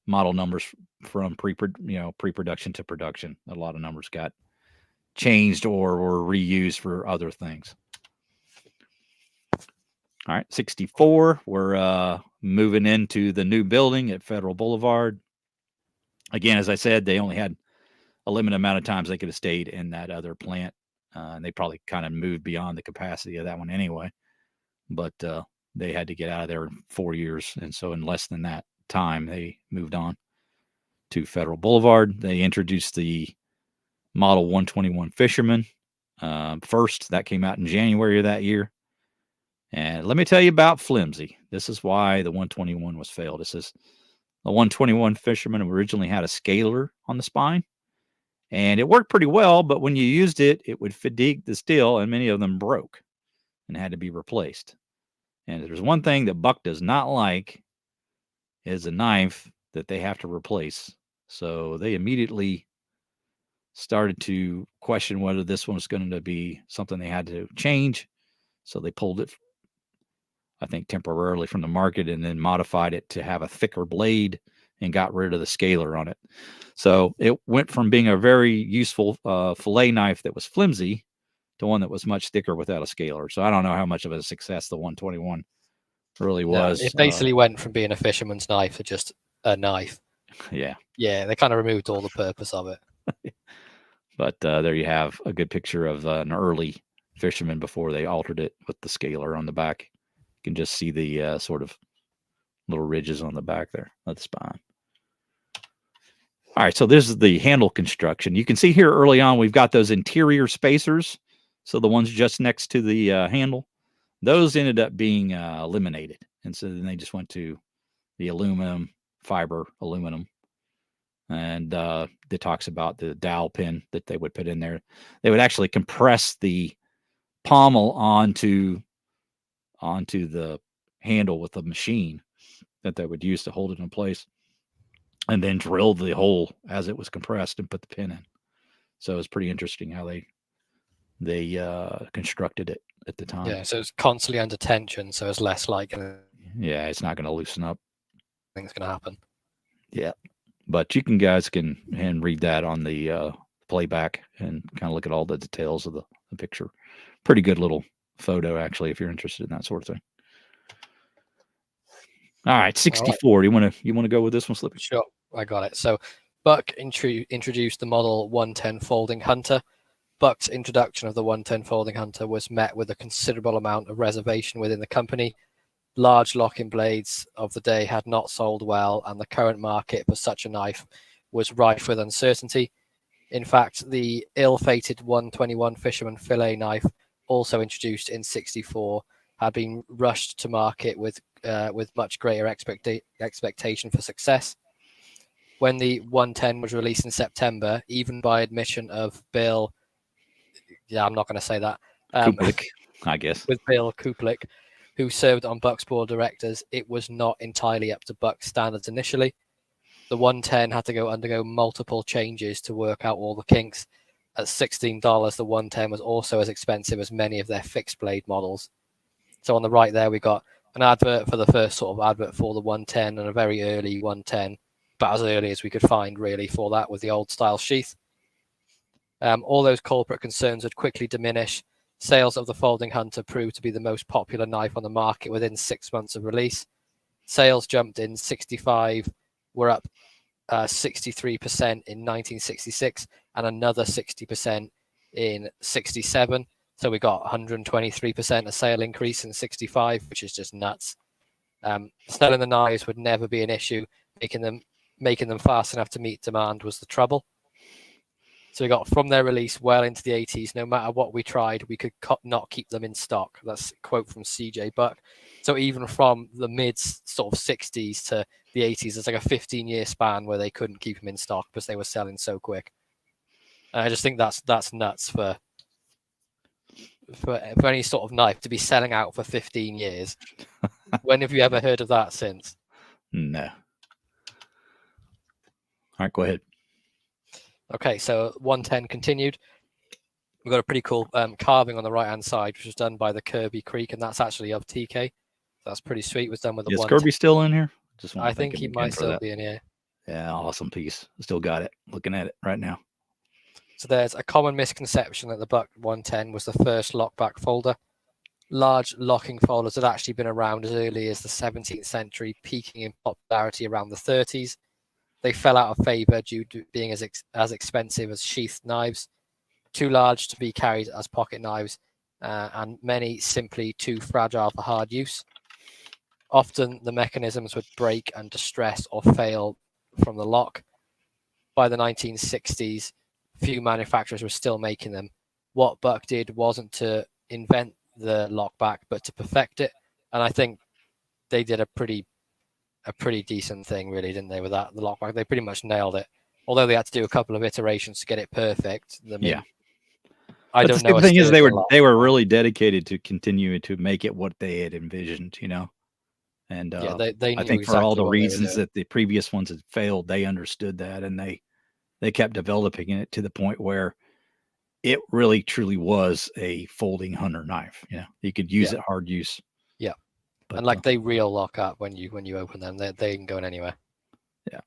model numbers from pre-production to production. A lot of numbers got changed or were reused for other things. All right, 64. We're moving into the new building at Federal Boulevard. Again, as I said, they only had a limited amount of times they could have stayed in that other plant. And they probably kind of moved beyond the capacity of that one anyway. But they had to get out of there in 4 years. And so in less than that time, they moved on to Federal Boulevard. They introduced the Model 121 Fisherman first. That came out in January of that year. And let me tell you about flimsy. This is why the 121 was failed. This is the 121 Fisherman originally had a scaler on the spine. And it worked pretty well, but when you used it, it would fatigue the steel, and many of them broke and had to be replaced. And if there's one thing that Buck does not like is a knife that they have to replace. So they immediately started to question whether this one was going to be something they had to change. So they pulled it, I think, temporarily from the market and then modified it to have a thicker blade and got rid of the scaler on it. So it went from being a very useful fillet knife that was flimsy to one that was much thicker without a scaler. So I don't know how much of a success the 121 really was. It basically went from being a fisherman's knife to just a knife. Yeah. Yeah, they kind of removed all the purpose of it. But there you have a good picture of an early Fisherman before they altered it with the scaler on the back. You can just see the sort of little ridges on the back there of the spine. All right, so this is the handle construction. You can see here early on, we've got those interior spacers. So the ones just next to the handle, those ended up being eliminated. And so then they just went to the aluminum, fiber aluminum. And it talks about the dowel pin that they would put in there. They would actually compress the pommel onto the handle with a machine that they would use to hold it in place, and then drill the hole as it was compressed and put the pin in. So it's pretty interesting how they constructed it at the time. Yeah, so it's constantly under tension, so it's less likely. Yeah, it's not going to loosen up. Things going to happen. Yeah, but you guys can read that on the playback and kind of look at all the details of the picture. Pretty good little photo, actually, if you're interested in that sort of thing. All right, 64. All right. You want to go with this one, Slippy? Sure, I got it. So Buck introduced the model 110 Folding Hunter. Buck's introduction of the 110 Folding Hunter was met with a considerable amount of reservation within the company. Large locking blades of the day had not sold well, and the current market for such a knife was rife with uncertainty. In fact, the ill-fated 121 Fisherman Fillet knife, also introduced in '64, had been rushed to market with much greater expectation for success. When the 110 was released in September, even by admission of Bill, I'm not going to say that, Kuplik, I guess, with Bill Kuplik, who served on Buck's board of directors, it was not entirely up to Buck's standards initially. The 110 had to undergo multiple changes to work out all the kinks. At $16, the 110 was also as expensive as many of their fixed blade models. So on the right there, we got an advert for the first sort of advert for the 110 and a very early 110, but as early as we could find really for that with the old style sheath. All those corporate concerns would quickly diminish. Sales of the Folding Hunter proved to be the most popular knife on the market within 6 months of release. Sales jumped in 65, were up 63% in 1966 and another 60% in 67. So we got 123% a sale increase in 65, which is just nuts. Selling the knives would never be an issue. Making them fast enough to meet demand was the trouble. So we got from their release well into the 80s, no matter what we tried, we could not keep them in stock. That's a quote from CJ Buck. So even from the mid sort of 60s to the 80s, it's like a 15-year span where they couldn't keep them in stock because they were selling so quick. And I just think that's nuts for any sort of knife to be selling out for 15 years. When have you ever heard of that since? No. All right, go ahead. Okay, so 110 continued. We've got a pretty cool carving on the right-hand side, which was done by the Kirby Creek, and that's actually of TK. That's pretty sweet. It was done with the Is Kirby still in here? I think he might still be in here. Yeah, awesome piece. Still got it. Looking at it right now. So there's a common misconception that the Buck 110 was the first lockback folder. Large locking folders had actually been around as early as the 17th century, peaking in popularity around the 30s. They fell out of favor due to being as expensive as sheath knives, too large to be carried as pocket knives, and many simply too fragile for hard use. Often the mechanisms would break and distress or fail from the lock. By the 1960s, few manufacturers were still making them. What Buck did wasn't to invent the lockback, but to perfect it. And I think they did a pretty decent thing, really, didn't they, with that, the lockback? They pretty much nailed it. Although they had to do a couple of iterations to get it perfect. I mean, yeah. I don't know. The thing is, they were really dedicated to continuing to make it what they had envisioned, you know. And yeah, they I think exactly for all the reasons that the previous ones had failed, they understood that, and they kept developing it to the point where it really truly was a folding hunter knife. You know, you could use it hard use. Yeah, but, and like they real lock up when you open them. They ain't going anywhere. Yeah,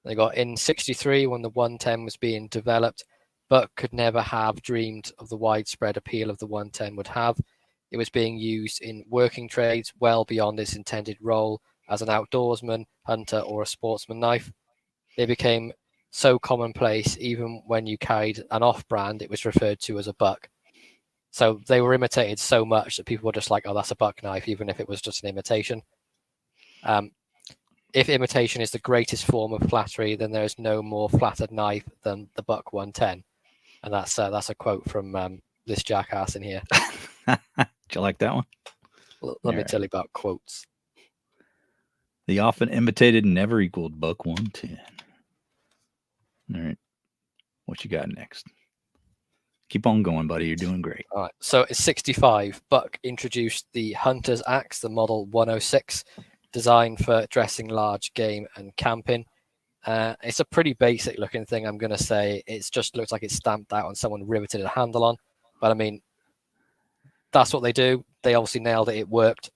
they got in 63 when the 110 was being developed. Buck could never have dreamed of the widespread appeal of the 110 would have. It was being used in working trades well beyond its intended role as an outdoorsman, hunter, or a sportsman knife. They became so commonplace, even when you carried an off-brand, it was referred to as a Buck. So they were imitated so much that people were just like, oh, that's a Buck knife, even if it was just an imitation. If imitation is the greatest form of flattery, then there is no more flattered knife than the Buck 110. And that's a quote from this jackass in here. Did you like that one? Let me tell you about quotes. The often imitated never equaled Buck 110. All right. What you got next? Keep on going, buddy. You're doing great. All right. So it's 65. Buck introduced the Hunter's Axe, the Model 106, designed for dressing large game and camping. It's a pretty basic looking thing, I'm going to say. It just looks like it's stamped out and someone riveted a handle on. But I mean, that's what they do. They obviously nailed it. It worked.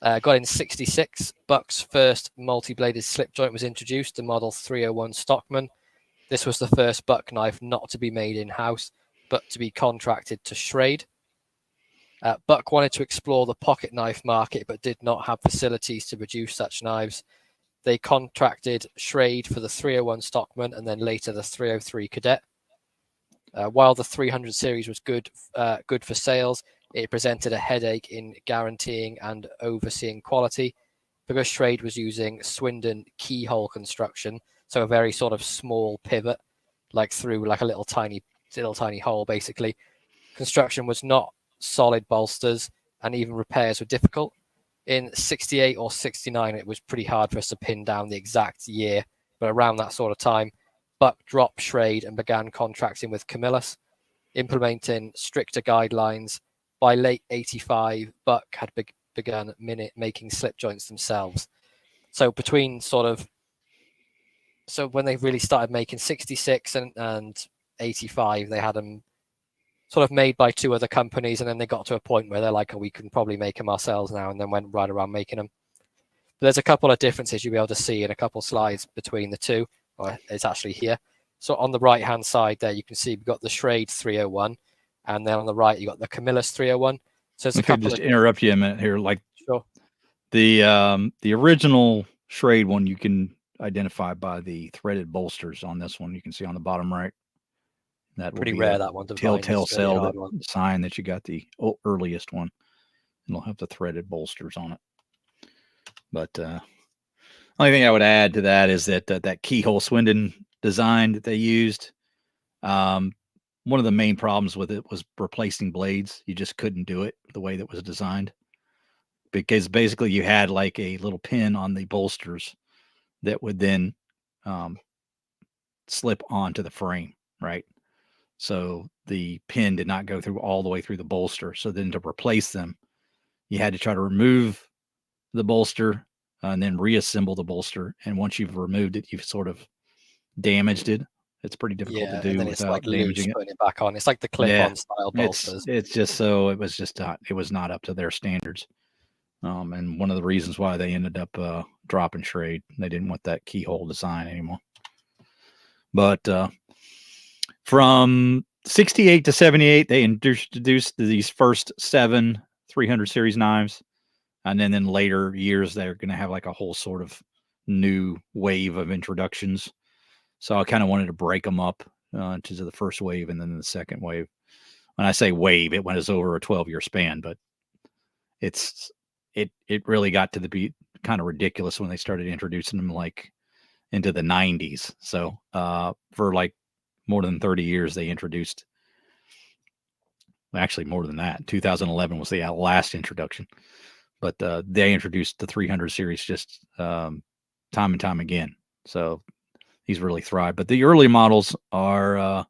Got in 66. Buck's first multi-bladed slip joint was introduced, the Model 301 Stockman. This was the first Buck knife not to be made in-house, but to be contracted to Schrade. Buck wanted to explore the pocket knife market, but did not have facilities to produce such knives. They contracted Schrade for the 301 Stockman and then later the 303 Cadet. While the 300 series was good for sales, it presented a headache in guaranteeing and overseeing quality because Schrade was using Swindon keyhole construction, so a very sort of small pivot, like through like a little tiny hole, basically. Construction was not solid bolsters, and even repairs were difficult. In 68 or 69, it was pretty hard for us to pin down the exact year, but around that sort of time, Buck dropped Schrade and began contracting with Camillus, implementing stricter guidelines. By late 85, Buck had begun making slip joints themselves. So between when they really started making 66 and 85, they had them sort of made by two other companies, and then they got to a point where they're like, oh, we can probably make them ourselves now, and then went right around making them. But there's a couple of differences you'll be able to see in a couple of slides between the two. It's actually here. So on the right-hand side there, you can see we've got the Schrade 301, and then on the right, you've got the Camillus 301. So it's interrupt you a minute here. Like, sure. The original Schrade one, you can identify by the threaded bolsters on this one. You can see on the bottom right. That pretty rare, that one. Telltale cell sign that you got the earliest one. It'll have the threaded bolsters on it. But only thing I would add to that is that that keyhole Swindon design that they used. One of the main problems with it was replacing blades. You just couldn't do it the way that was designed, because basically you had like a little pin on the bolsters that would then slip onto the frame, right? So the pin did not go through all the way through the bolster. So then to replace them, you had to try to remove the bolster and then reassemble the bolster. And once you've removed it, you've sort of damaged it. It's pretty difficult to do and then without it's like damaging putting it back on. It's like the clip-on style bolsters. It's just so it was not up to their standards. And one of the reasons why they ended up dropping Schrade, they didn't want that keyhole design anymore. But from 68 to 78, they introduced these first 7 300 series knives. And then in later years, they're going to have like a whole sort of new wave of introductions. So I kind of wanted to break them up to the first wave and then the second wave. When I say wave, it went over a 12-year span, but it really got to be kind of ridiculous when they started introducing them like into the 90s. So for like more than 30 years, they introduced, actually more than that. 2011 was the last introduction, but they introduced the 300 series just time and time again. So these really thrive. But the early models are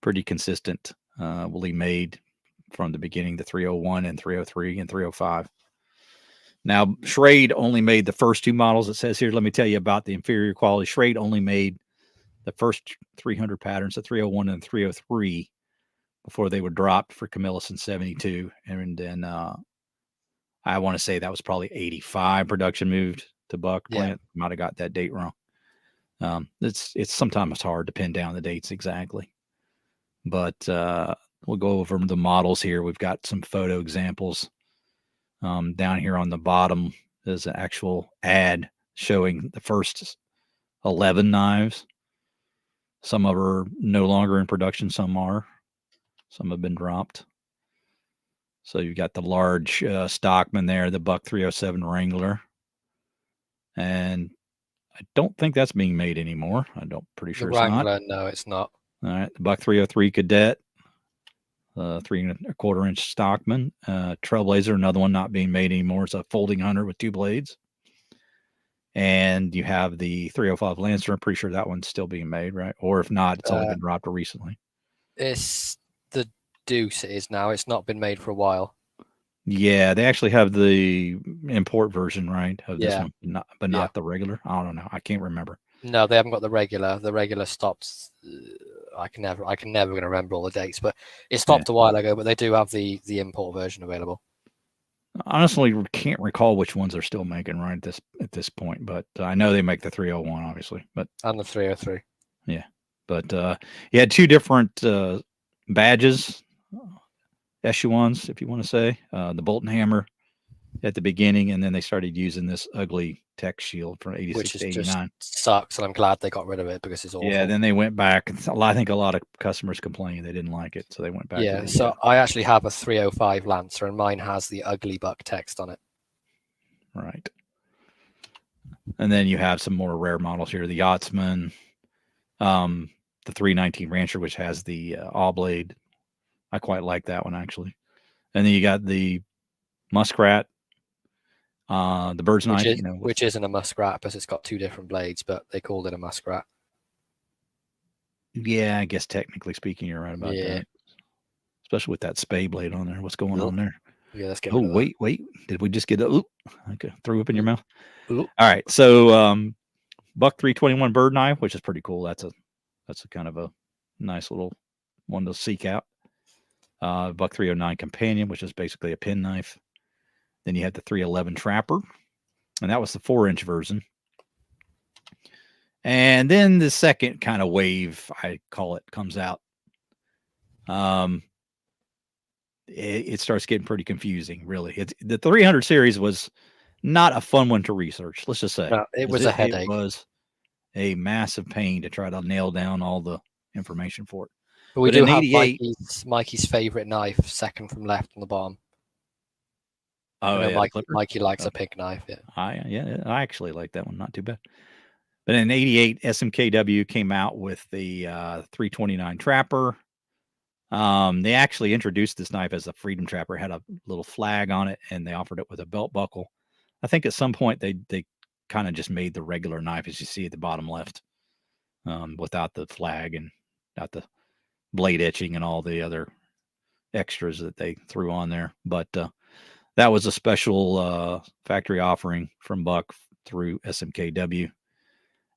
pretty consistent, Willie made from the beginning, the 301 and 303 and 305. Now, Schrade only made the first 2 models. It says here, let me tell you about the inferior quality. Schrade only made the first 300 patterns, the 301 and 303, before they were dropped for Camillus in 72. And then I want to say that was probably 85 production moved to Buck plant. Might have got that date wrong. It's sometimes hard to pin down the dates exactly. But we'll go over the models here. We've got some photo examples. Down here on the bottom is an actual ad showing the first 11 knives. Some of them are no longer in production. Some are. Some have been dropped. So you've got the large Stockman there, the Buck 307 Wrangler. and I don't think that's being made anymore. Pretty The sure it's not. Wrangler, no, it's not. All right, the Buck 303 Cadet, 3¼ inch Stockman, Trailblazer, another one not being made anymore. It's a folding hunter with 2 blades. And you have the 305 Lancer. I'm pretty sure that one's still being made, right? Or if not, it's only been dropped recently. It's the Deuce. It is now. It's not been made for a while. Yeah, they actually have the import version, right, of this one, not the regular. I don't know. I can't remember. No, they haven't got the regular. The regular stopped. I can never gonna remember all the dates, but it stopped a while ago. But they do have the import version available. Honestly, can't recall which ones they're still making right at this point, but I know they make the 301, obviously, and the 303. Yeah, but you had 2 different badges, echelons, if you want to say, the Bolt and Hammer at the beginning, and then they started using this ugly tech shield from 86 to 89. Just sucks, and I'm glad they got rid of it because it's awful. Yeah, then they went back. I think a lot of customers complained they didn't like it, so they went back. Yeah, so I actually have a 305 Lancer, and mine has the ugly buck text on it. Right. And then you have some more rare models here. The Yachtsman, the 319 Rancher, which has the all blade. I quite like that one, actually. And then you got the Muskrat, the Bird's Knife, which isn't a Muskrat because it's got 2 different blades, but they called it a Muskrat. Yeah, I guess technically speaking, you're right about that. Especially with that spay blade on there. What's going on there? Yeah, let's get. Oh, wait. Did we just get a okay, threw up in your mouth? Oop. All right. So Buck 321 Bird Knife, which is pretty cool. That's a kind of a nice little one to seek out. Buck 309 Companion, which is basically a pin knife. Then you had the 311 Trapper, and that was the 4-inch version. And then the second kind of wave, I call it, comes out. It starts getting pretty confusing, really. The 300 series was not a fun one to research. Let's just say no, it was a headache. It was a massive pain to try to nail down all the information for it. But we do have Mikey's favorite knife, second from left on the bottom. Oh, yeah, Mikey likes a pink knife. Yeah, I actually like that one. Not too bad. But in '88, SMKW came out with the 329 Trapper. They actually introduced this knife as a Freedom Trapper. It had a little flag on it, and they offered it with a belt buckle. I think at some point they kind of just made the regular knife, as you see at the bottom left, without the flag and without the blade etching and all the other extras that they threw on there. But that was a special factory offering from Buck through SMKW.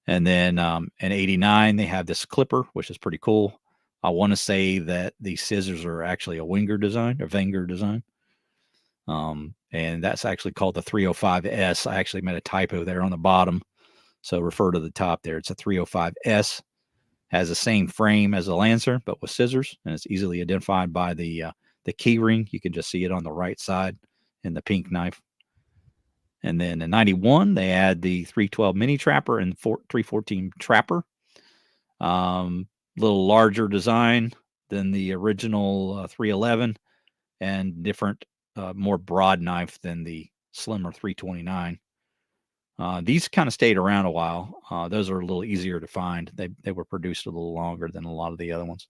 And then in '89, they have this clipper, which is pretty cool. I want to say that the scissors are actually a Wenger design. And that's actually called the 305S. I actually made a typo there on the bottom. So refer to the top there. It's a 305S. Has the same frame as the Lancer, but with scissors. And it's easily identified by the key ring. You can just see it on the right side in the pink knife. And then in '91, they add the 312 Mini Trapper and 314 Trapper. Little larger design than the original 311 and different, more broad knife than the slimmer 329. These kind of stayed around a while. Those are a little easier to find. They were produced a little longer than a lot of the other ones.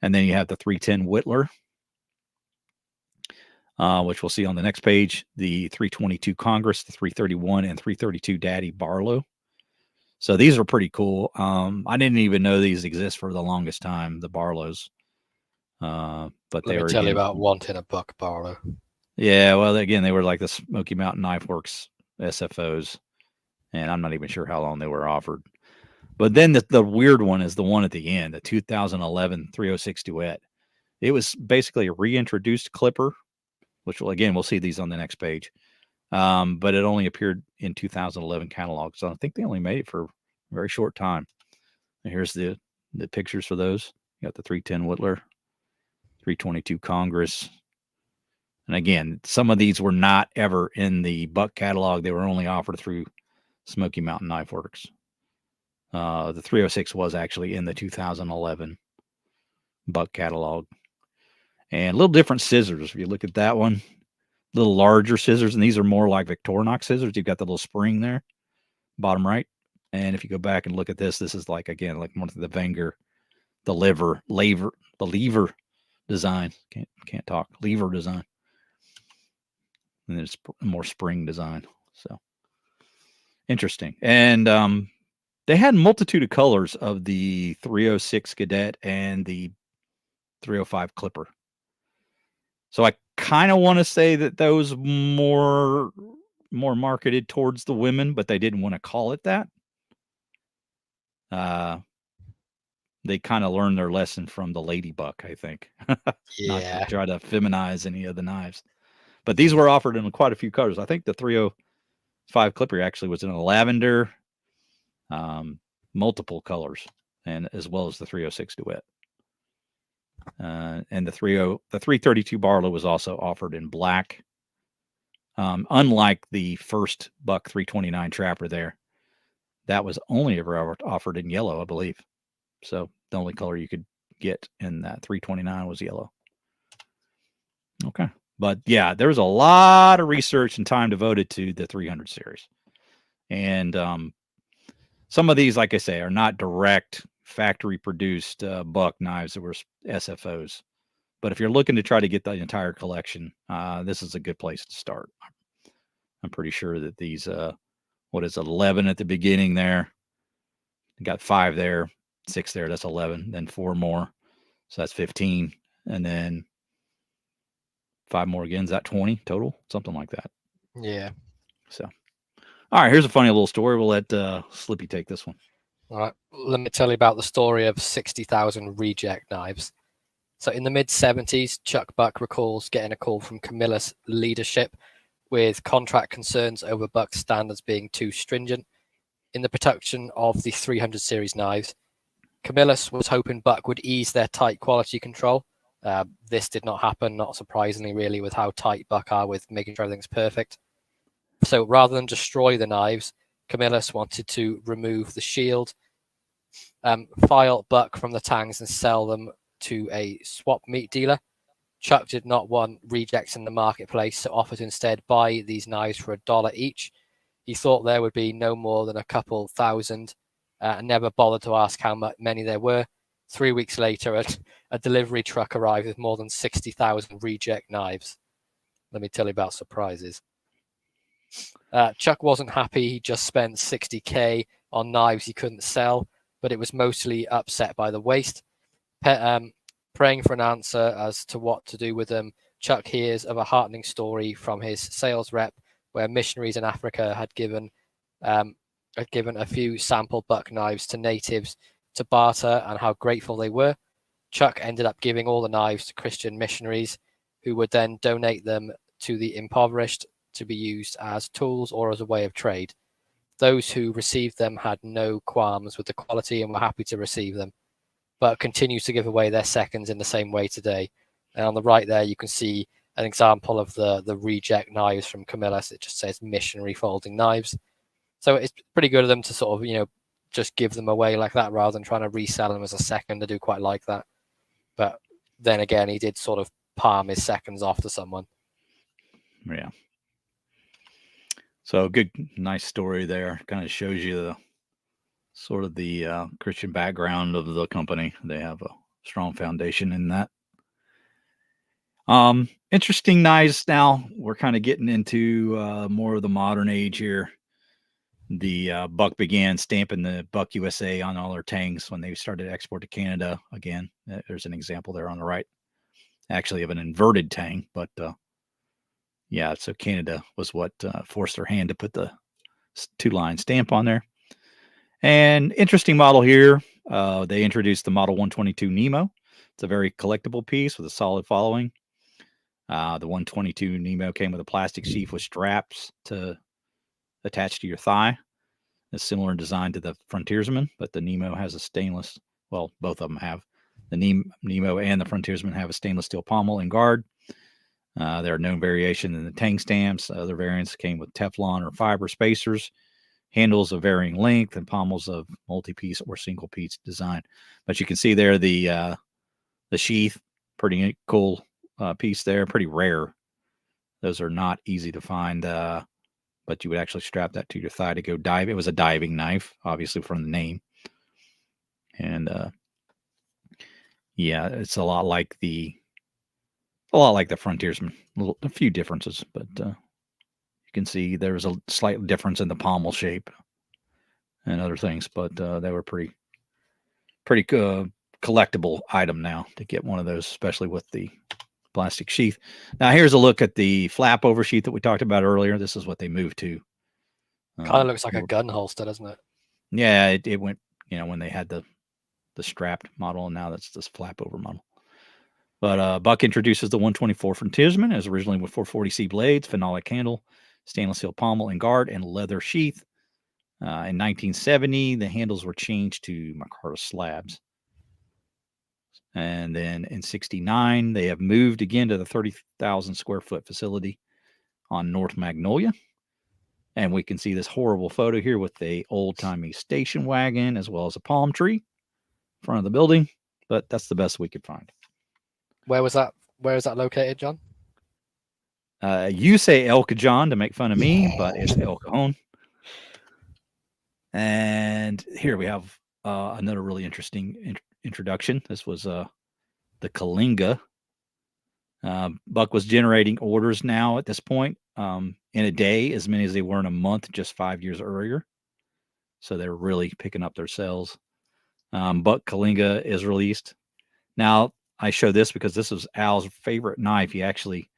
And then you have the 310 Whittler, which we'll see on the next page, the 322 Congress, the 331 and 332 Daddy Barlow. So these are pretty cool. I didn't even know these exist for the longest time, the Barlows. But let me tell you about wanting a Buck Barlow. Yeah, well, again, they were like the Smoky Mountain Knife Works SFOs, and I'm not even sure how long they were offered. But then the weird one is the one at the end, the 2011 306 Duet. It was basically a reintroduced clipper, which we'll see these on the next page. But it only appeared in 2011 catalog. So I think they only made it for a very short time. And here's the pictures for those. You got the 310 Whittler, 322 Congress. And again, some of these were not ever in the Buck catalog. They were only offered through Smoky Mountain Knife Works. The 306 was actually in the 2011 Buck catalog. And a little different scissors. If you look at that one, little larger scissors, and these are more like Victorinox scissors. You've got the little spring there, bottom right. And if you go back and look at this is like, again, like more the Wenger, the lever design. Can't talk. Lever design. And there's more spring design. So interesting. And they had a multitude of colors of the 306 Cadet and the 305 Clipper. So I kind of want to say that those more marketed towards the women, but they didn't want to call it that. They kind of learned their lesson from the Ladybuck, I think. Not to try to feminize any of the knives. But these were offered in quite a few colors. I think the 305 Clipper actually was in a lavender, multiple colors, and as well as the 306 Duet. And the 332 Barlow was also offered in black. Unlike the first Buck 329 Trapper there, that was only ever offered in yellow, I believe. So the only color you could get in that 329 was yellow. Okay. But yeah, there's a lot of research and time devoted to the 300 series. And some of these, like I say, are not direct factory produced Buck knives that were SFOs. But if you're looking to try to get the entire collection, this is a good place to start. I'm pretty sure that these, 11 at the beginning there. You got 5 there, 6 there, that's 11, then 4 more. So that's 15. And then 5 more again. Is that 20 total? Something like that. Yeah. So, all right, here's a funny little story. We'll let Slippy take this one. All right. Let me tell you about the story of 60,000 reject knives. So in the mid-70s, Chuck Buck recalls getting a call from Camillus leadership with contract concerns over Buck's standards being too stringent in the production of the 300 series knives. Camillus was hoping Buck would ease their tight quality control. This did not happen, not surprisingly, really, with how tight Buck are with making sure everything's perfect. So rather than destroy the knives, Camillus wanted to remove the shield, file Buck from the tangs and sell them to a swap meet dealer. Chuck did not want rejects in the marketplace, so offered to instead buy these knives for $1 each. He thought there would be no more than a couple thousand, and never bothered to ask how many there were. 3 weeks later, a delivery truck arrived with more than 60,000 reject knives. Let me tell you about surprises. Chuck wasn't happy. He just spent $60K on knives he couldn't sell, but it was mostly upset by the waste. Praying for an answer as to what to do with them, Chuck hears of a heartening story from his sales rep where missionaries in Africa had given a few sample Buck knives to natives to barter and how grateful they were. Chuck ended up giving all the knives to Christian missionaries who would then donate them to the impoverished to be used as tools or as a way of trade. Those who received them had no qualms with the quality and were happy to receive them, but continues to give away their seconds in the same way today. And on the right there, you can see an example of the reject knives from Camillus. It just says missionary folding knives. So it's pretty good of them to sort of, just give them away like that rather than trying to resell them as a second. I do quite like that. But then again, he did sort of palm his seconds off to someone. Yeah. So good, nice story there. Kind of shows you the sort of the Christian background of the company. They have a strong foundation in that. Interesting knives. Now we're kind of getting into more of the modern age here. The Buck began stamping the Buck USA on all their tangs when they started to export to Canada. Again, there's an example there on the right, actually of an inverted tang, but yeah, so Canada was what forced their hand to put the 2-line stamp on there. And interesting model here. They introduced the Model 122 Nemo. It's a very collectible piece with a solid following. The 122 Nemo came with a plastic sheath with straps to attach to your thigh. It's similar in design to the Frontiersman, but the Nemo has a stainless, well, both of them have. The Nemo and the Frontiersman have a stainless steel pommel and guard. There are known variations in the tang stamps. Other variants came with Teflon or fiber spacers, handles of varying length, and pommels of multi-piece or single-piece design. But you can see there the sheath, pretty cool piece there, pretty rare. Those are not easy to find, but you would actually strap that to your thigh to go dive. It was a diving knife, obviously from the name. And yeah, it's a lot like the Frontiersman. A few differences, but you can see there's a slight difference in the pommel shape and other things, but they were pretty collectible item now to get one of those, especially with the plastic sheath. Now here's a look at the flap over sheath that we talked about earlier. This is what they moved to. Kind of looks like a gun holster, doesn't it? Yeah, it went, when they had the strapped model, and now that's this flap over model. But Buck introduces the 124 Frontiersman as originally with 440C blades, phenolic handle, stainless steel pommel and guard, and leather sheath. In 1970, the handles were changed to micarta slabs. And then in 69, they have moved again to the 30,000 square foot facility on North Magnolia. And we can see this horrible photo here with the old-timey station wagon as well as a palm tree in front of the building. But that's the best we could find. Where was that? Where is that located, John? You say El Cajon to make fun of me, but it's El Cajon. And here we have another really interesting introduction. This was the Kalinga. Buck was generating orders now at this point in a day, as many as they were in a month just 5 years earlier. So they're really picking up their sales. Buck Kalinga is released. Now, I show this because this was Al's favorite knife. He actually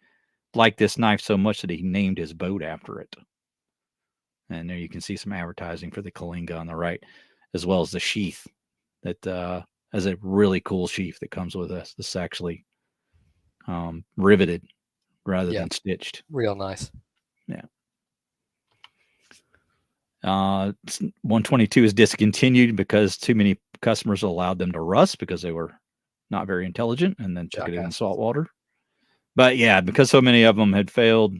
liked this knife so much that he named his boat after it. And there you can see some advertising for the Kalinga on the right, as well as the sheath that has a really cool sheath that comes with this. This is actually riveted rather than stitched. Real nice. Yeah. 122 is discontinued because too many customers allowed them to rust because they were not very intelligent and then took it in salt water. But yeah, because so many of them had failed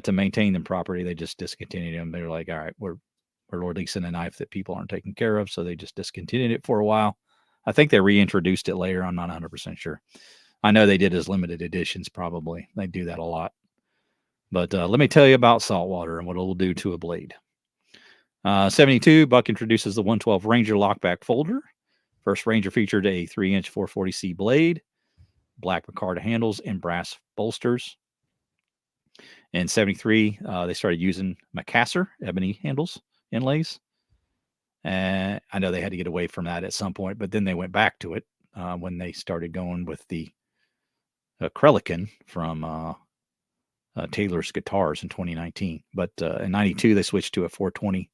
to maintain them properly, they just discontinued them. They were like, all right, we're releasing a knife that people aren't taking care of. So they just discontinued it for a while. I think they reintroduced it later. I'm not 100% sure. I know they did as limited editions, probably. They do that a lot. But let me tell you about saltwater and what it'll do to a blade. 72, Buck introduces the 112 Ranger lockback folder. First Ranger featured a 3-inch 440C blade, black micarta handles, and brass bolsters. In 73, they started using Macassar ebony handles inlays. And I know they had to get away from that at some point, but then they went back to it when they started going with the Kreliken from Taylor's Guitars in 2019. But in 92, they switched to a 420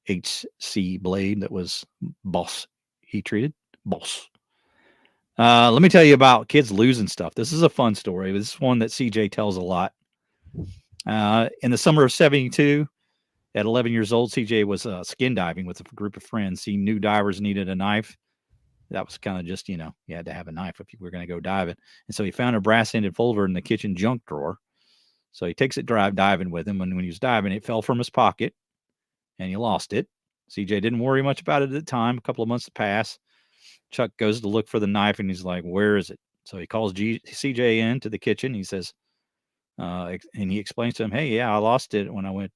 HC blade that was Boss heat treated. Boss. Let me tell you about kids losing stuff. This is a fun story. This is one that CJ tells a lot. In the summer of 72, at 11 years old, CJ was skin diving with a group of friends. He knew divers needed a knife. That was kind of just, you had to have a knife if you were going to go diving. And so he found a brass-ended folder in the kitchen junk drawer. So he takes it diving with him. And when he was diving, it fell from his pocket and he lost it. CJ didn't worry much about it at the time. A couple of months pass. Chuck goes to look for the knife and he's like, where is it? So he calls CJ in to the kitchen. He says, and he explains to him, hey, yeah, I lost it when I went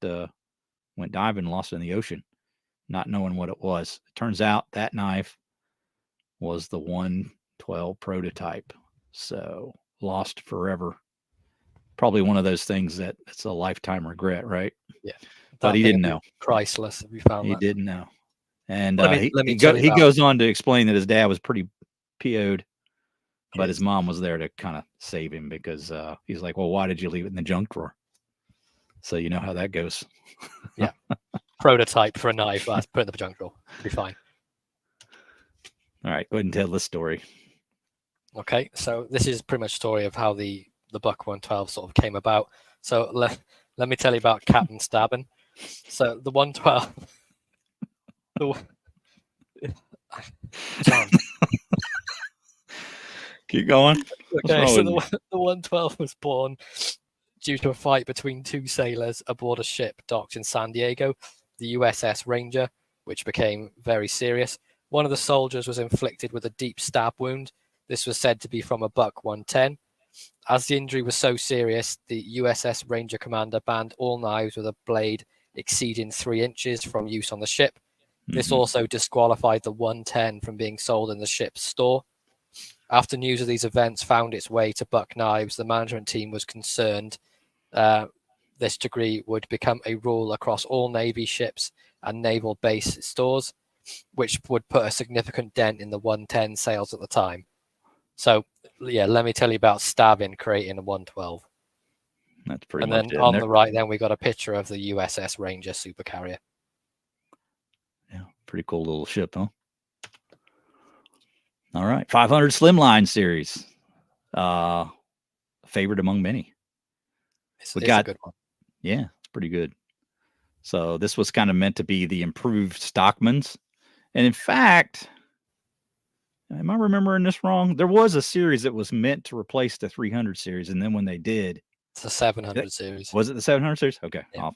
diving and lost it in the ocean, not knowing what it was. It turns out that knife was the 112 prototype. So lost forever. Probably one of those things that it's a lifetime regret, right? Yeah. But he didn't know. Priceless if we found he that. Didn't know. And he goes on to explain that his dad was pretty PO'd, but his mom was there to kind of save him because he's like, well, why did you leave it in the junk drawer? So you know how that goes. Yeah. Prototype for a knife. Let's put it in the junk drawer. It'll be fine. All right. Go ahead and tell the story. Okay. So this is pretty much a story of how the Buck 112 sort of came about. So let me tell you about Captain Stabbin. So the 112. John. Keep going. Okay, so the 112 was born due to a fight between two sailors aboard a ship docked in San Diego, the USS Ranger, which became very serious. One of the soldiers was inflicted with a deep stab wound. This was said to be from a Buck 110. As the injury was so serious, the USS Ranger Commander banned all knives with a blade exceeding 3 inches from use on the ship. This also disqualified the 110 from being sold in the ship's store. After news of these events found its way to Buck Knives, the management team was concerned this degree would become a rule across all Navy ships and naval base stores, which would put a significant dent in the 110 sales at the time. So, yeah, let me tell you about stabbing creating a 112. That's pretty And much then it. on the right, then we got a picture of the USS Ranger supercarrier. Yeah, pretty cool little ship, huh? All right, 500 Slimline series, favorite among many. It's a good one. Yeah, it's pretty good. So this was kind of meant to be the improved Stockman's, and in fact, am I remembering this wrong? There was a series that was meant to replace the 300 series, and then when they did, it's the 700 series. Was it the 700 series? Okay, yeah.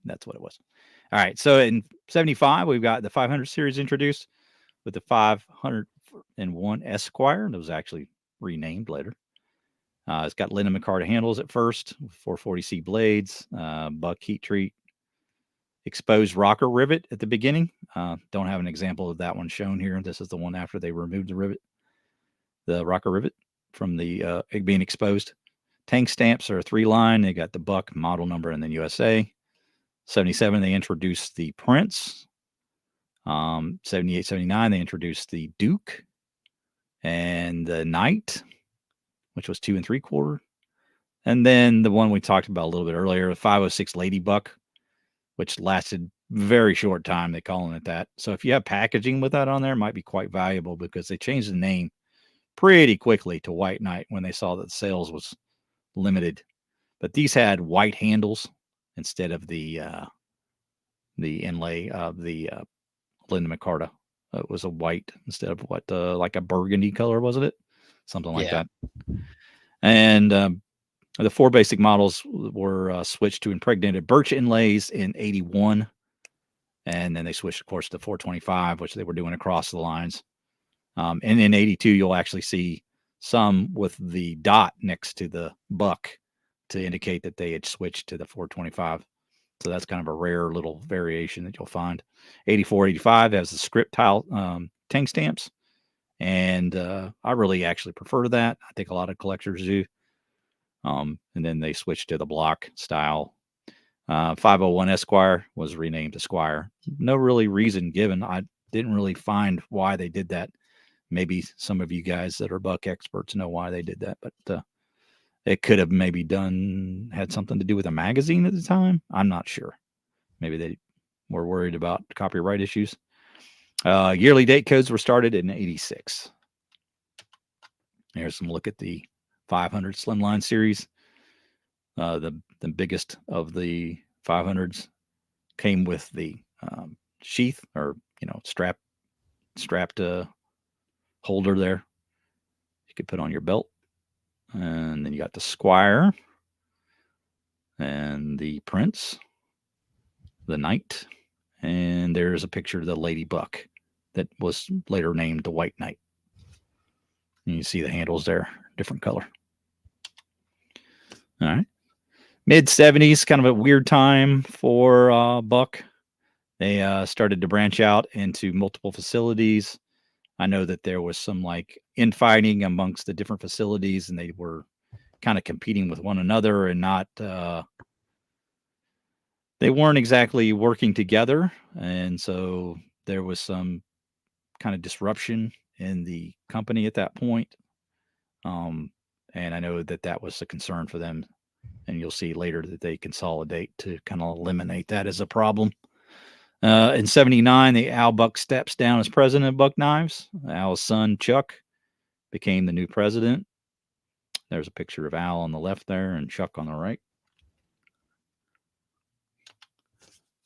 That's what it was. All right, so in 75, we've got the 500 series introduced with the 501 Esquire. That was actually renamed later. It's got Linda McCarta handles at first, 440C blades, buck heat treat, exposed rocker rivet at the beginning. Don't have an example of that one shown here. This is the one after they removed the rocker rivet from the it being exposed. Tank stamps are a 3-line. They got the Buck model number and then USA. 77, they introduced the Prince. 78, 79, they introduced the Duke and the Knight, which was 2 3/4. And then the one we talked about a little bit earlier, the 506 Lady Buck, which lasted very short time. They're calling it that. So if you have packaging with that on there, it might be quite valuable because they changed the name pretty quickly to White Knight when they saw that the sales was limited. But these had white handles instead of the inlay of the Linda McCarta. It was a white instead of what like a burgundy color, wasn't it? Something like that. And the 4 basic models were switched to impregnated birch inlays in 81. And then they switched, of course, to 425, which they were doing across the lines. And in 82, you'll actually see some with the dot next to the buck to indicate that they had switched to the 425. So that's kind of a rare little variation that you'll find. 84, 85 has the script tile tank stamps. And I really actually prefer that. I think a lot of collectors do. And then they switched to the block style. 501 Esquire was renamed Esquire. No really reason given. I didn't really find why they did that. Maybe some of you guys that are buck experts know why they did that, but it could have maybe had something to do with a magazine at the time. I'm not sure. Maybe they were worried about copyright issues. Yearly date codes were started in 86. Here's some look at the 500 Slimline series. The biggest of the 500s came with the sheath or strapped holder there. You could put on your belt, and then you got the Squire and the Prince, the Knight, and there's a picture of the Lady Buck that was later named the White Knight. And you see the handles there, different color. All right. Mid 70s, kind of a weird time for Buck. They started to branch out into multiple facilities. I know that there was some like infighting amongst the different facilities, and they were kind of competing with one another and not, they weren't exactly working together. And so there was some kind of disruption in the company at that point. And I know that was a concern for them. And you'll see later that they consolidate to kind of eliminate that as a problem. In 79, Al Buck steps down as president of Buck Knives. Al's son, Chuck, became the new president. There's a picture of Al on the left there and Chuck on the right.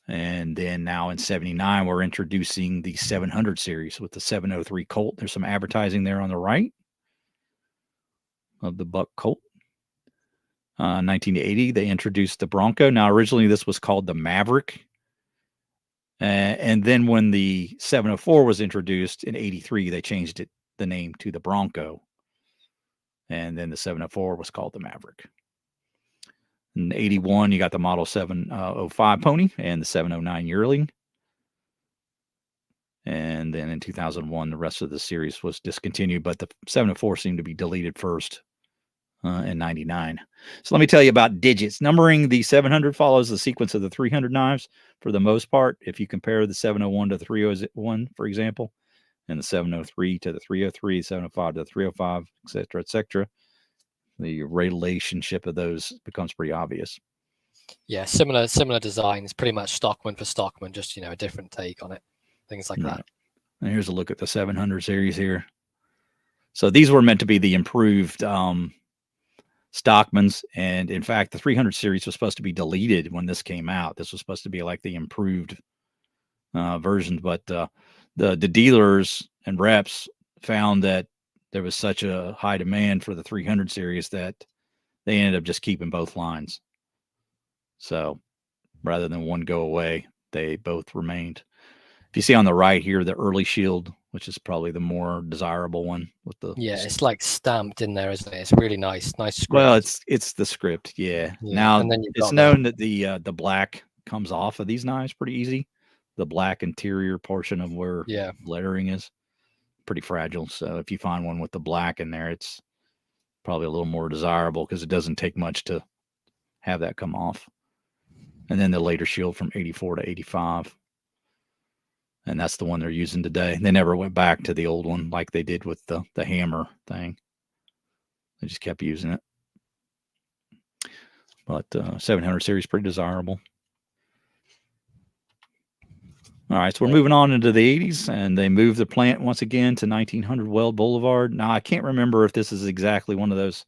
And then now in 79, we're introducing the 700 series with the 703 Colt. There's some advertising there on the right of the Buck Colt. 1980, they introduced the Bronco. Now, originally, this was called the Maverick. And then when the 704 was introduced in 83, they changed the name to the Bronco. And then the 704 was called the Maverick. In 81, you got the Model 705 Pony and the 709 Yearling. And then in 2001, the rest of the series was discontinued, but the 704 seemed to be deleted first in 99. So let me tell you about digits. Numbering the 700 follows the sequence of the 300 knives for the most part. If you compare the 701 to the 301, for example, and the 703 to the 303, 705 to the 305, et cetera, the relationship of those becomes pretty obvious. Yeah, similar designs, pretty much Stockman for Stockman, just a different take on it, things like that. And here's a look at the 700 series here. So these were meant to be the improved Stockmans, and in fact, the 300 series was supposed to be deleted when this came out. This was supposed to be like the improved version, but the dealers and reps found that there was such a high demand for the 300 series that they ended up just keeping both lines. So rather than one go away, they both remained. If you see on the right here, the early shield, which is probably the more desirable one with the it's like stamped in there, isn't it? It's really nice script. Well, it's the script, yeah. Now and then it's known that the black comes off of these knives pretty easy. The black interior portion of where lettering is pretty fragile. So if you find one with the black in there, it's probably a little more desirable because it doesn't take much to have that come off. And then the later shield from 84 to 85. And that's the one they're using today. They never went back to the old one like they did with the hammer thing. They just kept using it. But 700 series pretty desirable. All right, so we're moving on into the 80s, and they moved the plant once again to 1900 Weld Boulevard. Now, I can't remember if this is exactly one of those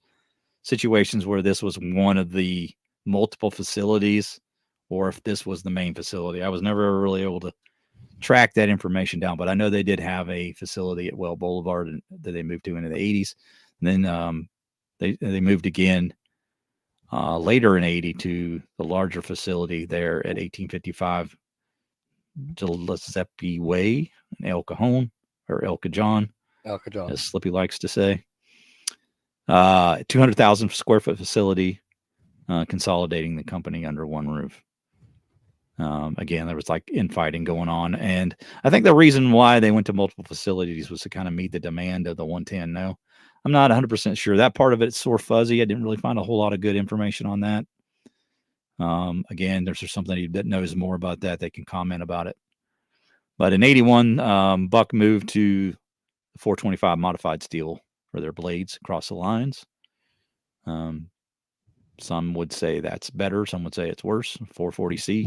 situations where this was one of the multiple facilities or if this was the main facility. I was never really able to track that information down, but I know they did have a facility at Weld Boulevard that they moved to in the 80s. And then they moved again later in 80 to the larger facility there at 1855 Giuseppe Way in El Cajon, or El Cajon, as Slippy likes to say. 200,000 square foot facility, consolidating the company under one roof. Again, there was like infighting going on. And I think the reason why they went to multiple facilities was to kind of meet the demand of the 110. No, I'm not 100% sure. That part of it's sore fuzzy. I didn't really find a whole lot of good information on that. Again, there's somebody that knows more about that. They can comment about it. But in 81, Buck moved to 425 modified steel for their blades across the lines. Some would say that's better. Some would say it's worse. 440C.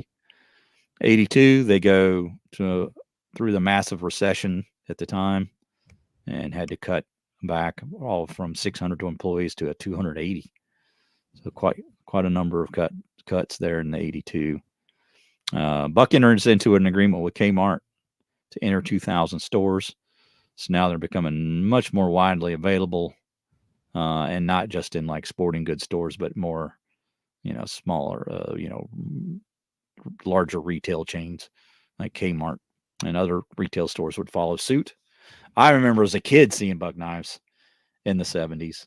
82, they go through the massive recession at the time and had to cut back all from 600 employees to 280. So quite a number of cuts there in the 82. Buck enters into an agreement with Kmart to enter 2,000 stores. So now they're becoming much more widely available, and not just in like sporting goods stores, but more, smaller, larger retail chains like Kmart and other retail stores would follow suit. I remember as a kid seeing Buck knives in the 70s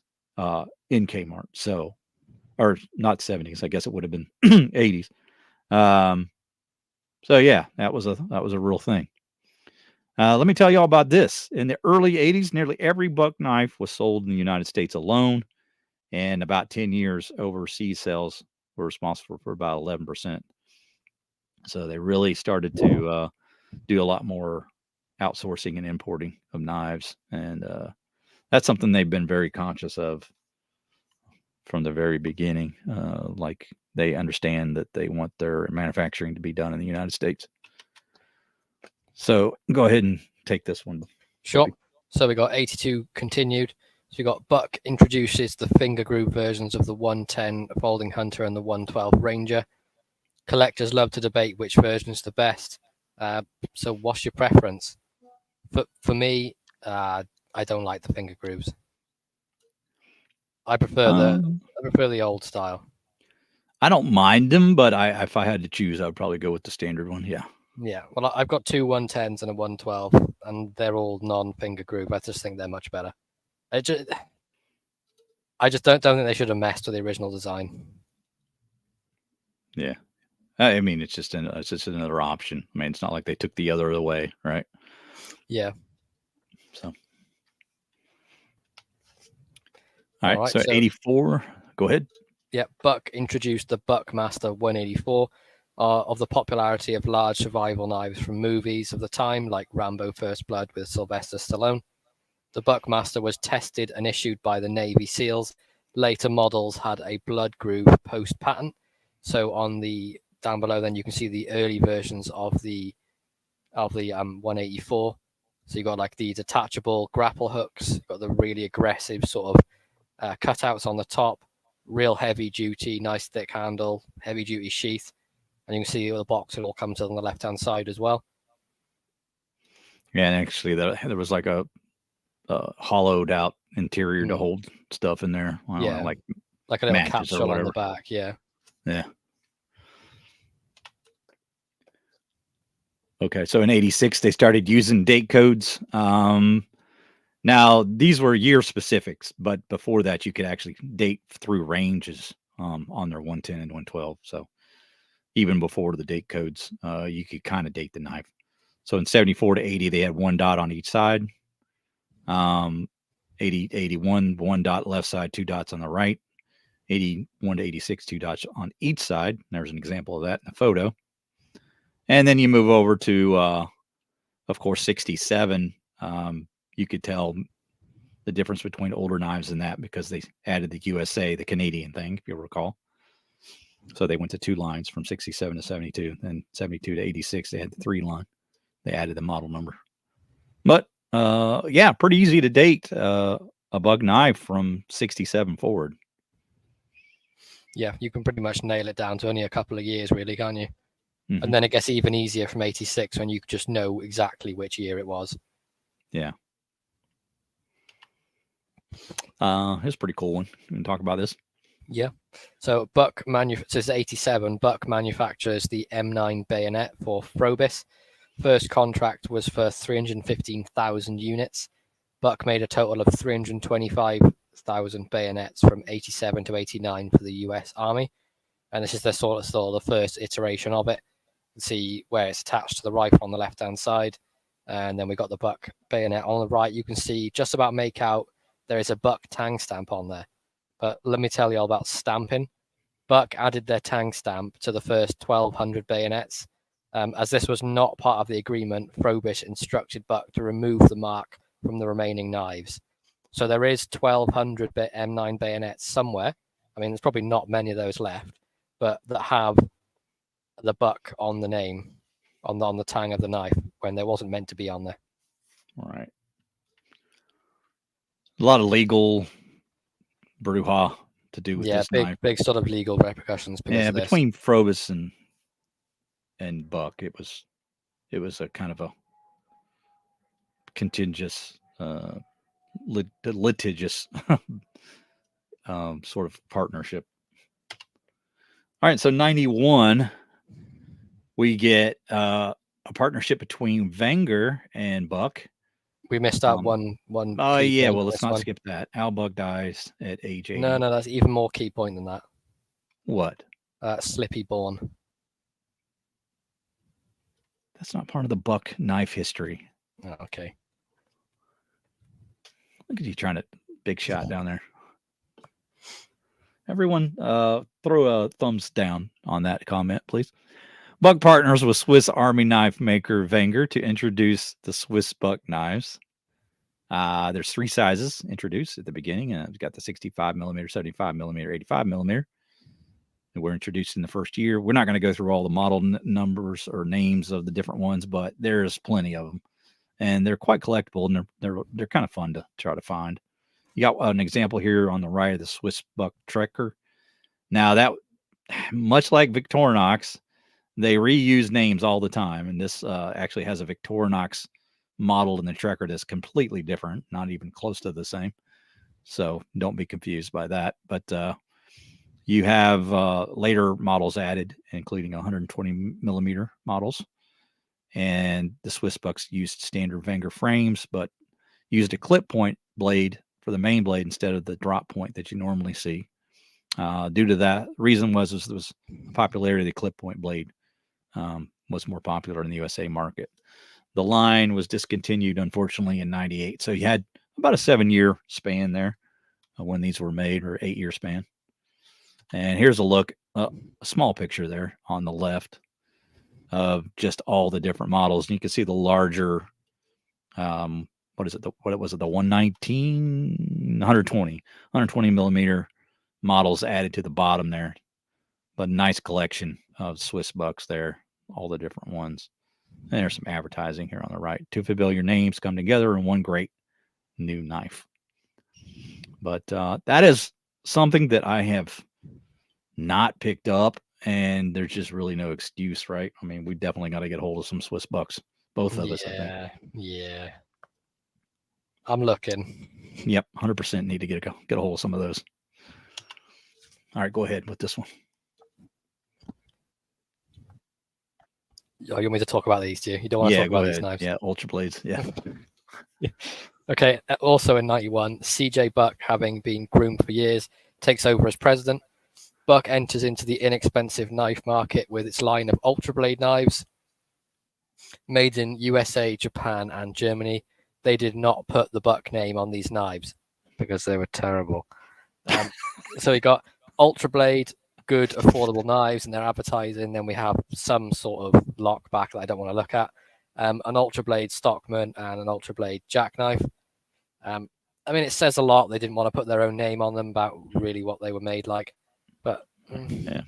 in Kmart. So, or not 70s, I guess it would have been 80s. So yeah, that was a real thing. Let me tell you all about this. In the early 80s, nearly every Buck knife was sold in the United States alone, and about 10 years overseas sales were responsible for about 11%. So they really started to do a lot more outsourcing and importing of knives. And that's something they've been very conscious of from the very beginning. Like they understand that they want their manufacturing to be done in the United States. So go ahead and take this one. Sure. So we got 82 continued. So we got Buck introduces the finger groove versions of the 110 Folding Hunter and the 112 Ranger. Collectors love to debate which version is the best. So what's your preference? For me, I don't like the finger grooves. I prefer the old style. I don't mind them, but if I had to choose, I would probably go with the standard one. Yeah. Yeah. Well, I've got two 110s and a 112, and they're all non-finger groove. I just think they're much better. I just don't think they should have messed with the original design. Yeah. I mean, it's just another option. I mean, it's not like they took the other away, right? Yeah. So, all right. All right, So, 84. Go ahead. Yeah, Buck introduced the Buckmaster 184 of the popularity of large survival knives from movies of the time, like Rambo First Blood with Sylvester Stallone. The Buckmaster was tested and issued by the Navy SEALs. Later models had a blood groove post pattern. So on the down below, then you can see the early versions of the 184. So you got like the detachable grapple hooks, you've got the really aggressive sort of cutouts on the top, real heavy duty, nice thick handle, heavy duty sheath, and you can see the box will all come to on the left hand side as well. Yeah, and actually, there was like a hollowed out interior to hold stuff in there. I don't know, like a little matches or capsule on whatever. the back. Yeah. Okay, so in 86 they started using date codes. Now these were year specifics, but before that you could actually date through ranges on their 110 and 112. So even before the date codes, you could kind of date the knife. So in 74 to 80 they had one dot on each side. 80 81 one dot left side, two dots on the right. 81 to 86 two dots on each side. There's an example of that in the photo. And then you move over to, of course, 67. You could tell the difference between older knives and that because they added the USA, the Canadian thing, if you'll recall. So they went to two lines from 67 to 72. Then 72 to 86, they had the three line. They added the model number. But, yeah, pretty easy to date a bug knife from 67 forward. Yeah, you can pretty much nail it down to only a couple of years, really, can't you? Mm-hmm. And then it gets even easier from 86 when you just know exactly which year it was. Yeah. It's a pretty cool one. You can talk about this. Yeah. So Buck says 87. Buck manufactures the M9 bayonet for Frobis. First contract was for 315,000 units. Buck made a total of 325,000 bayonets from 87 to 89 for the US Army. And this is the sort of the first iteration of it. See where it's attached to the rifle on the left hand side, and then we got the Buck bayonet on the right. You can see just about make out there is a Buck tang stamp on there, but let me tell you all about stamping. Buck added their tang stamp to the first 1,200 bayonets. As this was not part of the agreement, Frobis instructed Buck to remove the mark from the remaining knives. So there is 1,200 M9 bayonets somewhere. I mean, there's probably not many of those left, but that have the Buck on the name, on the tang of the knife, when there wasn't meant to be on there. All right. A lot of legal brouhaha to do with this knife. Big sort of legal repercussions. Yeah, between Frobis and Buck, it was a kind of a contentious, litigious sort of partnership. All right, so 91, we get a partnership between Wenger and Buck. We missed out one. Oh yeah, well let's not skip that. Al Buck dies at age 80. No, that's even more key point than that. What? Slippy born. That's not part of the Buck knife history. Oh, okay. Look at you trying to big shot down there. Everyone, throw a thumbs down on that comment, please. Buck partners with Swiss Army knife maker Wenger to introduce the Swiss Buck knives. There's three sizes introduced at the beginning. We've got the 65 millimeter, 75 millimeter, 85 millimeter. And we're introduced in the first year. We're not going to go through all the model numbers or names of the different ones, but there's plenty of them, and they're quite collectible, and they're kind of fun to try to find. You got an example here on the right of the Swiss Buck Trekker. Now that, much like Victorinox, they reuse names all the time, and this actually has a Victorinox model in the Trekker that's completely different, not even close to the same. So don't be confused by that. But you have later models added, including 120 millimeter models, and the Swiss Bucks used standard Wenger frames, but used a clip point blade for the main blade instead of the drop point that you normally see. Due to that, reason was the popularity of the clip point blade was more popular in the USA market. The line was discontinued, unfortunately, in '98. So you had about a 7-year span there when these were made, or 8-year span. And here's a look, a small picture there on the left of just all the different models. And you can see the larger, what is it? What was it? The 120 millimeter models added to the bottom there. But nice collection of Swiss bucks there, all the different ones. And there's some advertising here on the right. 2 familiar names come together in one great new knife. But that is something that I have not picked up, and there's just really no excuse, right? I mean, we definitely got to get a hold of some Swiss bucks, both of us, I think. Yeah. I'm looking. Yep, 100% need to get a hold of some of those. All right, go ahead with this one. Oh, you want me to talk about these, do you? You don't want to talk about these knives? Yeah, Ultra Blades. Yeah. Okay. Also in '91, CJ Buck, having been groomed for years, takes over as president. Buck enters into the inexpensive knife market with its line of Ultra Blade knives, made in USA, Japan, and Germany. They did not put the Buck name on these knives because they were terrible. So we got Ultra Blade, good, affordable knives, and they're advertising. Then we have some sort of lock back that I don't want to look at. An Ultra Blade Stockman and an Ultra Blade jackknife. I mean, it says a lot. They didn't want to put their own name on them about really what they were made like. But yeah.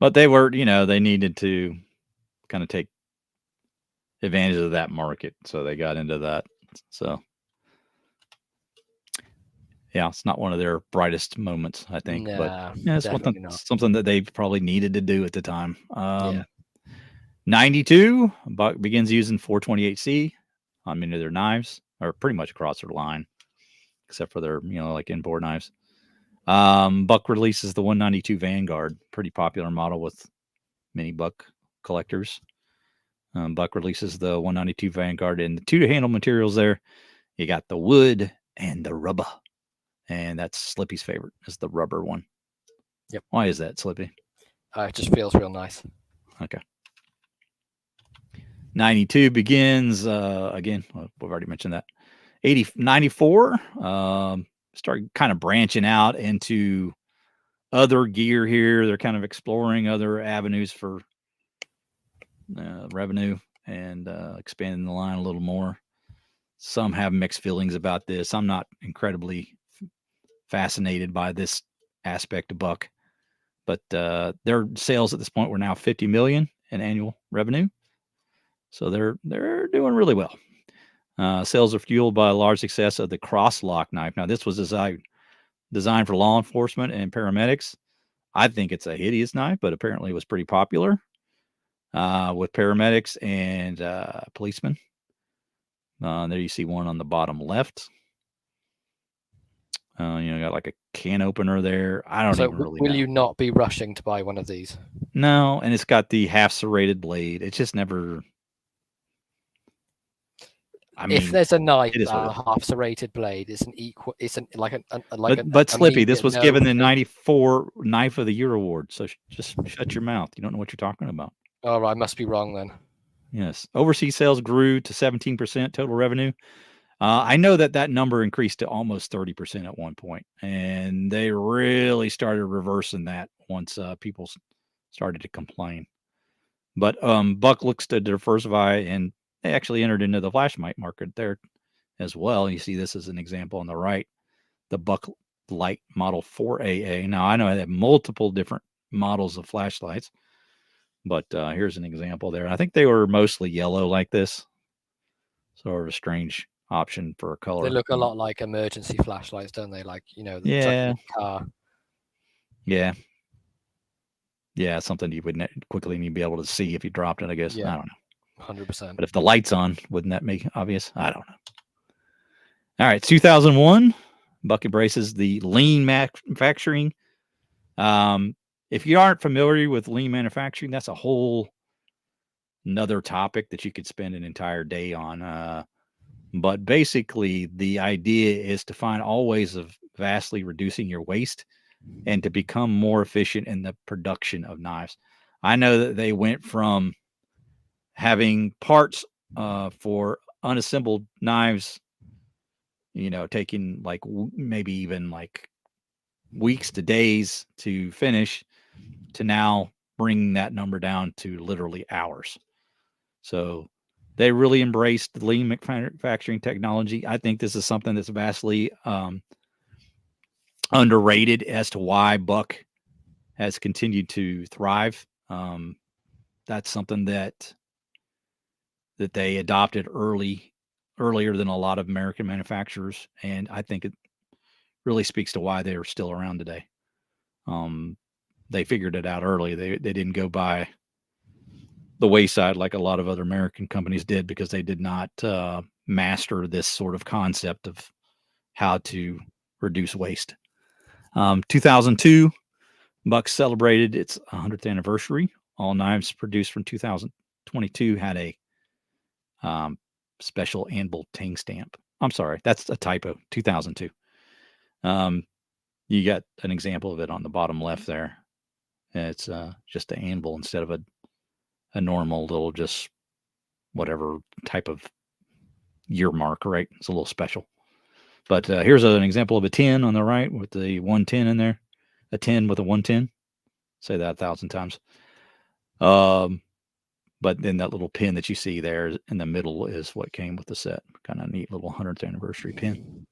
But they were, they needed to kind of take advantage of that market. So they got into that. So yeah, it's not one of their brightest moments, I think. Nah, but yeah, it's not. something that they probably needed to do at the time. 92, Buck begins using 428C on many of their knives, or pretty much across their line, except for their, like inboard knives. Buck releases the 192 Vanguard, pretty popular model with many Buck collectors. Buck releases the 192 Vanguard, and the two handle materials there, you got the wood and the rubber. And that's Slippy's favorite, is the rubber one. Yep. Why is that, Slippy? It just feels real nice. Okay. 92 begins, again, we've already mentioned that. 94, start kind of branching out into other gear here. They're kind of exploring other avenues for revenue and expanding the line a little more. Some have mixed feelings about this. I'm not incredibly fascinated by this aspect of Buck, but their sales at this point were now 50 million in annual revenue. So they're doing really well. Sales are fueled by a large success of the cross-lock knife. Now, this was designed for law enforcement and paramedics. I think it's a hideous knife, but apparently it was pretty popular with paramedics and policemen. There you see one on the bottom left. Got like a can opener there. I don't even really know. Will you not be rushing to buy one of these? No, and it's got the half serrated blade. It's just never. I mean, if there's a knife, a half serrated blade is an equal. It's But Slippy, this was given the '94 Knife of the Year award. So just shut your mouth. You don't know what you're talking about. Oh, right, I must be wrong then. Yes, overseas sales grew to 17% total revenue. I know that number increased to almost 30% at one point, and they really started reversing that once people started to complain. But Buck looks to diversify, and they actually entered into the flashlight market there as well. You see this as an example on the right, the Buck Light Model 4AA. Now, I know I have multiple different models of flashlights, but here's an example there. I think they were mostly yellow like this, sort of a strange option for a color. They look a lot like emergency flashlights, don't they? Like, the car. Yeah, something you would quickly need to be able to see if you dropped it, I guess. Yeah. I don't know. 100%. But if the light's on, wouldn't that make obvious? I don't know. All right, 2001, Buck embraces the lean manufacturing. If you aren't familiar with lean manufacturing, that's a whole another topic that you could spend an entire day on. But basically, the idea is to find all ways of vastly reducing your waste and to become more efficient in the production of knives. I know that they went from having parts for unassembled knives, taking like maybe even like weeks to days to finish, to now bringing that number down to literally hours. So they really embraced the lean manufacturing technology. I think this is something that's vastly underrated as to why Buck has continued to thrive. That's something that they adopted earlier than a lot of American manufacturers, and I think it really speaks to why they are still around today. They figured it out early. They didn't go by the wayside like a lot of other American companies did, because they did not master this sort of concept of how to reduce waste. 2002, Buck celebrated its 100th anniversary. All knives produced from 2022 had a special anvil tang stamp. I'm sorry, that's a typo. 2002. You got an example of it on the bottom left there. It's just an anvil instead of a normal little, just whatever type of year mark, right? It's a little special. But here's an example of a 10 on the right with the 110 in there. A 10 with a 110. Say that 1,000 times. But then that little pin that you see there in the middle is what came with the set. Kind of neat little 100th anniversary pin.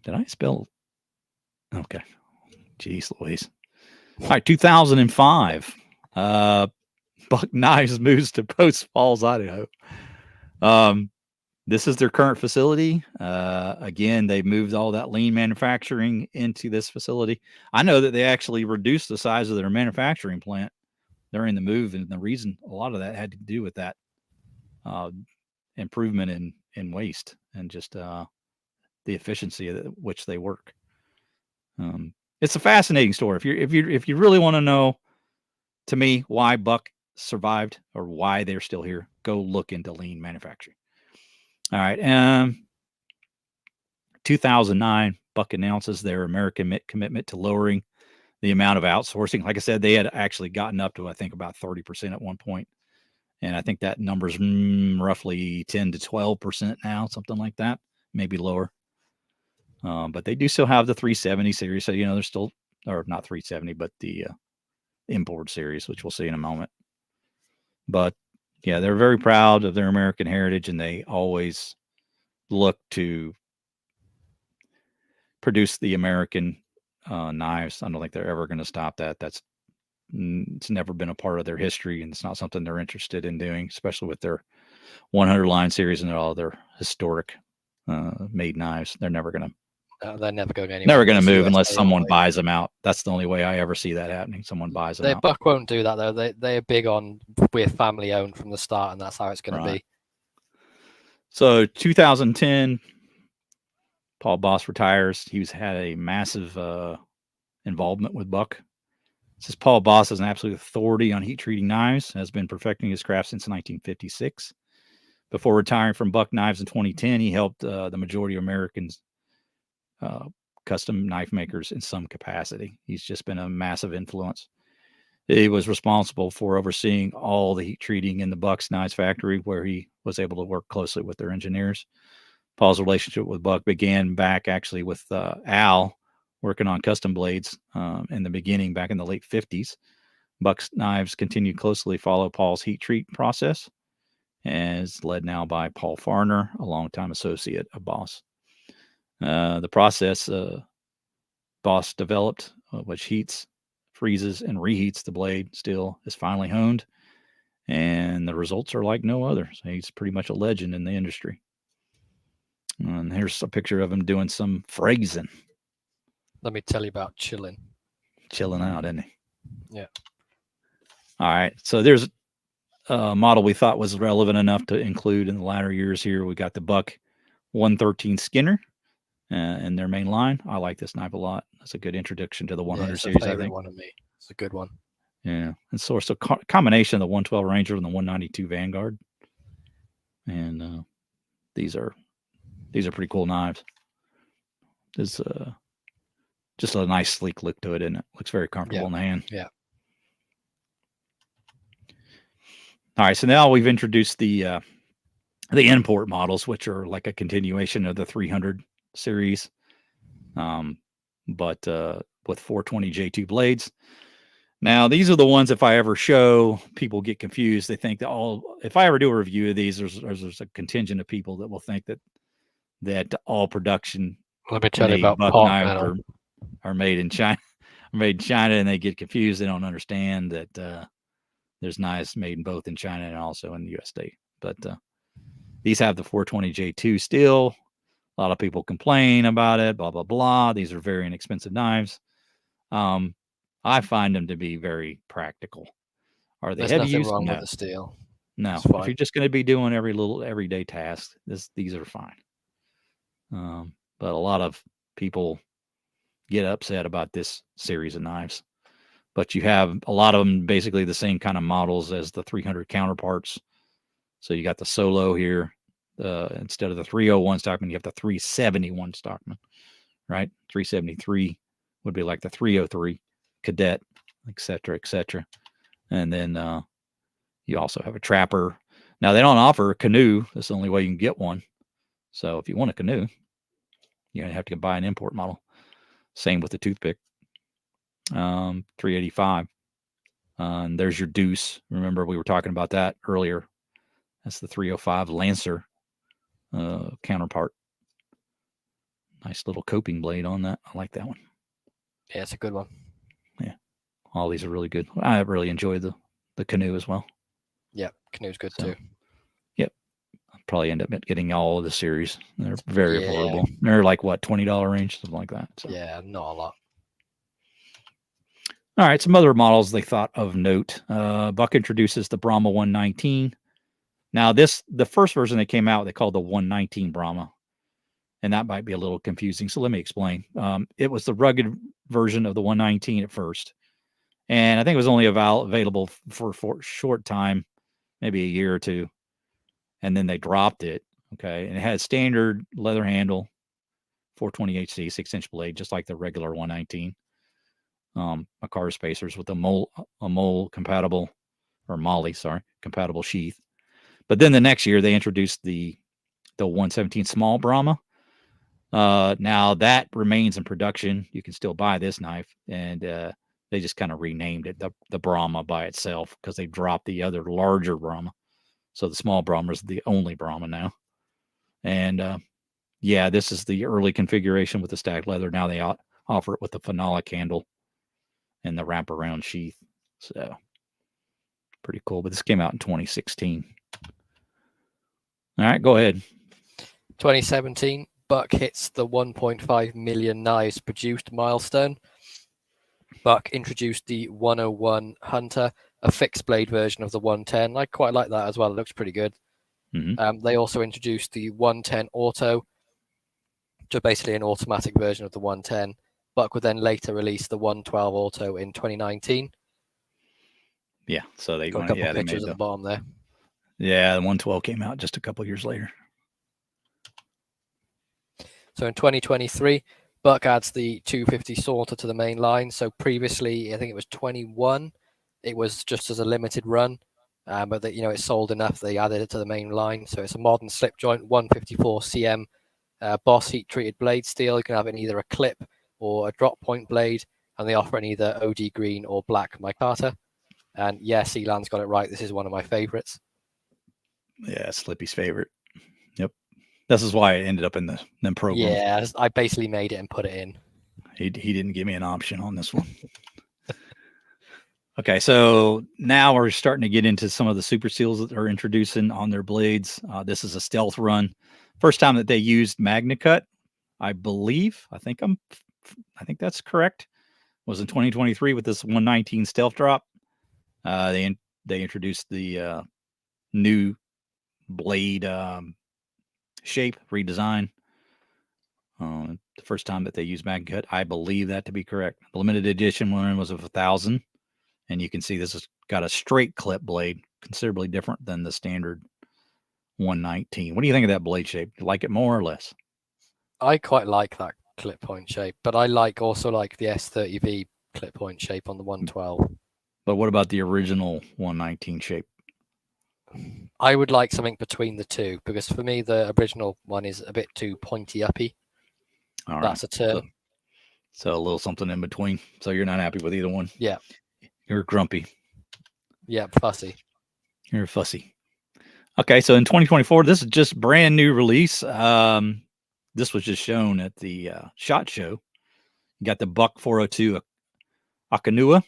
Did I spell? Okay. Jeez Louise. All right, 2005. Buck Knives moves to Post Falls, Idaho. This is their current facility. Again, they moved all that lean manufacturing into this facility. I know that they actually reduced the size of their manufacturing plant during the move, and the reason a lot of that had to do with that improvement in waste and just the efficiency at which they work. It's a fascinating story. If you really want to know, to me, why Buck survived or why they're still here, go look into lean manufacturing. All right. 2009, Buck announces their American commitment to lowering the amount of outsourcing. Like I said, they had actually gotten up to, I think, about 30% at one point. And I think that number's roughly 10 to 12% now, something like that, maybe lower. But they do still have the 370 series. So, they're still, or not 370, but the import series, which we'll see in a moment. But yeah, they're very proud of their American heritage, and they always look to produce the American knives. I don't think they're ever going to stop that. It's never been a part of their history, and it's not something they're interested in doing, especially with their 100 line series and all their historic made knives. They're never going to. They're never going anywhere. Never going to move unless someone buys them out. That's the only way I ever see that happening. Someone buys them out. Buck won't do that though. They're big on, we're family owned from the start, and that's how it's going to be. So 2010, Paul Boss retires. He's had a massive involvement with Buck. It says Paul Boss is an absolute authority on heat treating knives, has been perfecting his craft since 1956. Before retiring from Buck Knives in 2010, he helped the majority of Americans custom knife makers in some capacity. He's just been a massive influence. He was responsible for overseeing all the heat treating in the Buck's Knives factory, where he was able to work closely with their engineers. Paul's relationship with Buck began back actually with Al working on custom blades in the beginning, back in the late 50s. Buck's Knives continued closely follow Paul's heat treat process, and is led now by Paul Farner, a longtime associate of Boss. The process Boss developed, which heats, freezes, and reheats the blade steel, is finally honed, and the results are like no other. So he's pretty much a legend in the industry. And here's a picture of him doing some phrasing. Let me tell you about chilling out, isn't he? Yeah. All right. So there's a model we thought was relevant enough to include in the latter years here. We got the Buck 113 Skinner in their main line. I like this knife a lot. That's a good introduction to the 100 series, I think. One of me. It's a good one. Yeah. And so it's a combination of the 112 Ranger and the 192 Vanguard. And these are pretty cool knives. There's just a nice sleek look to it, and it looks very comfortable in the hand. Yeah. All right, so now we've introduced the import models, which are like a continuation of the 300 series, but with 420 J2 blades. Now, these are the ones, if I ever show, people get confused. They think that if I ever do a review of these, there's a contingent of people that will think that all production Let me tell you made about buck pot knives metal. are made in China, and they get confused. They don't understand that there's knives made both in China and also in the USA. But these have the 420 J2 steel. A lot of people complain about it, blah, blah, blah. These are very inexpensive knives. I find them to be very practical. Are they There's heavy nothing use? wrong No. with the steel. No. It's If fine. you're just going to be doing every little everyday task, these are fine. But a lot of people get upset about this series of knives. But you have a lot of them basically the same kind of models as the 300 counterparts. So you got the Solo here. Instead of the 301 Stockman, you have the 371 Stockman, right? 373 would be like the 303 Cadet, et cetera, et cetera. And then you also have a Trapper. Now, they don't offer a canoe. That's the only way you can get one. So if you want a canoe, you're going to have to buy an import model. Same with the toothpick. 385. And there's your Deuce. Remember, we were talking about that earlier. That's the 305 Lancer counterpart. Nice little coping blade on that. I like that one. Yeah, it's a good one. Yeah. All these are really good. I really enjoy the canoe as well. Yeah, canoe's good too. Yep. I'll probably end up getting all of the series. They're very affordable. They're like, what, $20 range? Something like that. So. Yeah, not a lot. All right, some other models they thought of note. Buck introduces the Brahma 119. Now, the first version they came out, they called the 119 Brahma, and that might be a little confusing. So let me explain. It was the rugged version of the 119 at first, and I think it was only available for a short time, maybe a year or two, and then they dropped it. Okay, and it had standard leather handle, 420 HC, 6-inch blade, just like the regular 119. Car spacers with a mole compatible, or Molly, compatible sheath. But then the next year they introduced the 117 small Brahma. Now that remains in production. You can still buy this knife, and they just kind of renamed it the Brahma by itself because they dropped the other larger Brahma. So the small Brahma is the only Brahma now. And yeah, this is the early configuration with the stacked leather. Now they offer it with the phenolic handle and the wraparound sheath. So pretty cool. But this came out in 2016. All right, go ahead. 2017, Buck hits the 1.5 million knives produced milestone. Buck introduced the 101 Hunter, a fixed blade version of the 110. I quite like that as well. It looks pretty good. Mm-hmm. They also introduced the 110 Auto, which is basically an automatic version of the 110. Buck would then later release the 112 Auto in 2019. Yeah, so they got a couple pictures at the bottom there. Yeah, the 112 came out just a couple years later. So in 2023, Buck adds the 250 Sorter to the main line. So previously, I think it was 21. It was just as a limited run, but that it sold enough. They added it to the main line. So it's a modern slip joint 154 cm Boss heat treated blade steel. You can have it in either a clip or a drop point blade, and they offer in either OD green or black micarta. And yes, Elan's got it right. This is one of my favorites. Yeah, Slippy's favorite. Yep. This is why it ended up in the program. Yeah, I basically made it and put it in. He didn't give me an option on this one. Okay, so now we're starting to get into some of the super seals that they're introducing on their blades. This is a stealth run. First time that they used MagnaCut, I believe. I think that's correct. Was in 2023 with this 119 stealth drop. They introduced the new blade shape redesign. The first time that they used MagnaCut, I believe that to be correct. The limited edition one was of 1,000, and you can see this has got a straight clip blade, considerably different than the standard 119. What do you think of that blade shape? You like it more or less? I quite like that clip point shape, but I also like the S30V clip point shape on the 112. But what about the original 119 shape? I would like something between the two, because for me the original one is a bit too pointy uppy. All right. That's a turn. So a little something in between. So you're not happy with either one? Yeah. You're grumpy. Yeah, fussy. You're fussy. Okay, so in 2024, this is just brand new release. This was just shown at the SHOT Show. You got the Buck 402 Akanua.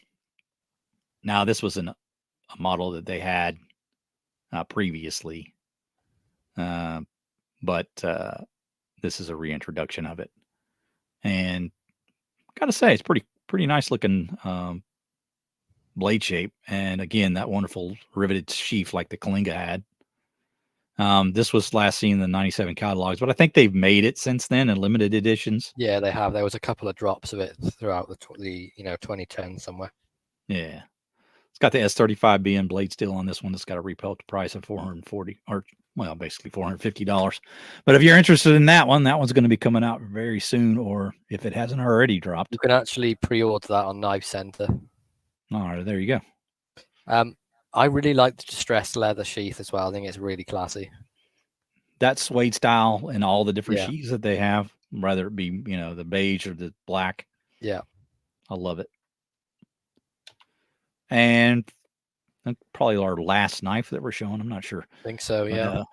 Now, this was a model that they had previously, but this is a reintroduction of it. And gotta say, it's pretty nice looking blade shape. And again, that wonderful riveted sheath like the Kalinga had. This was last seen in the 97 catalogs, but I think they've made it since then in limited editions. Yeah, they have. There was a couple of drops of it throughout the 2010 somewhere. Yeah. It's got the S35 BN blade steel on this one. It's got a retail price of $440 or basically $450. But if you're interested in that one's going to be coming out very soon, or if it hasn't already dropped. You can actually pre-order that on Knife Center. All right, there you go. I really like the distressed leather sheath as well. I think it's really classy. That suede style and all the different sheaths that they have, whether it be, the beige or the black. Yeah. I love it. And probably our last knife that we're showing. I'm not sure. I think so, yeah.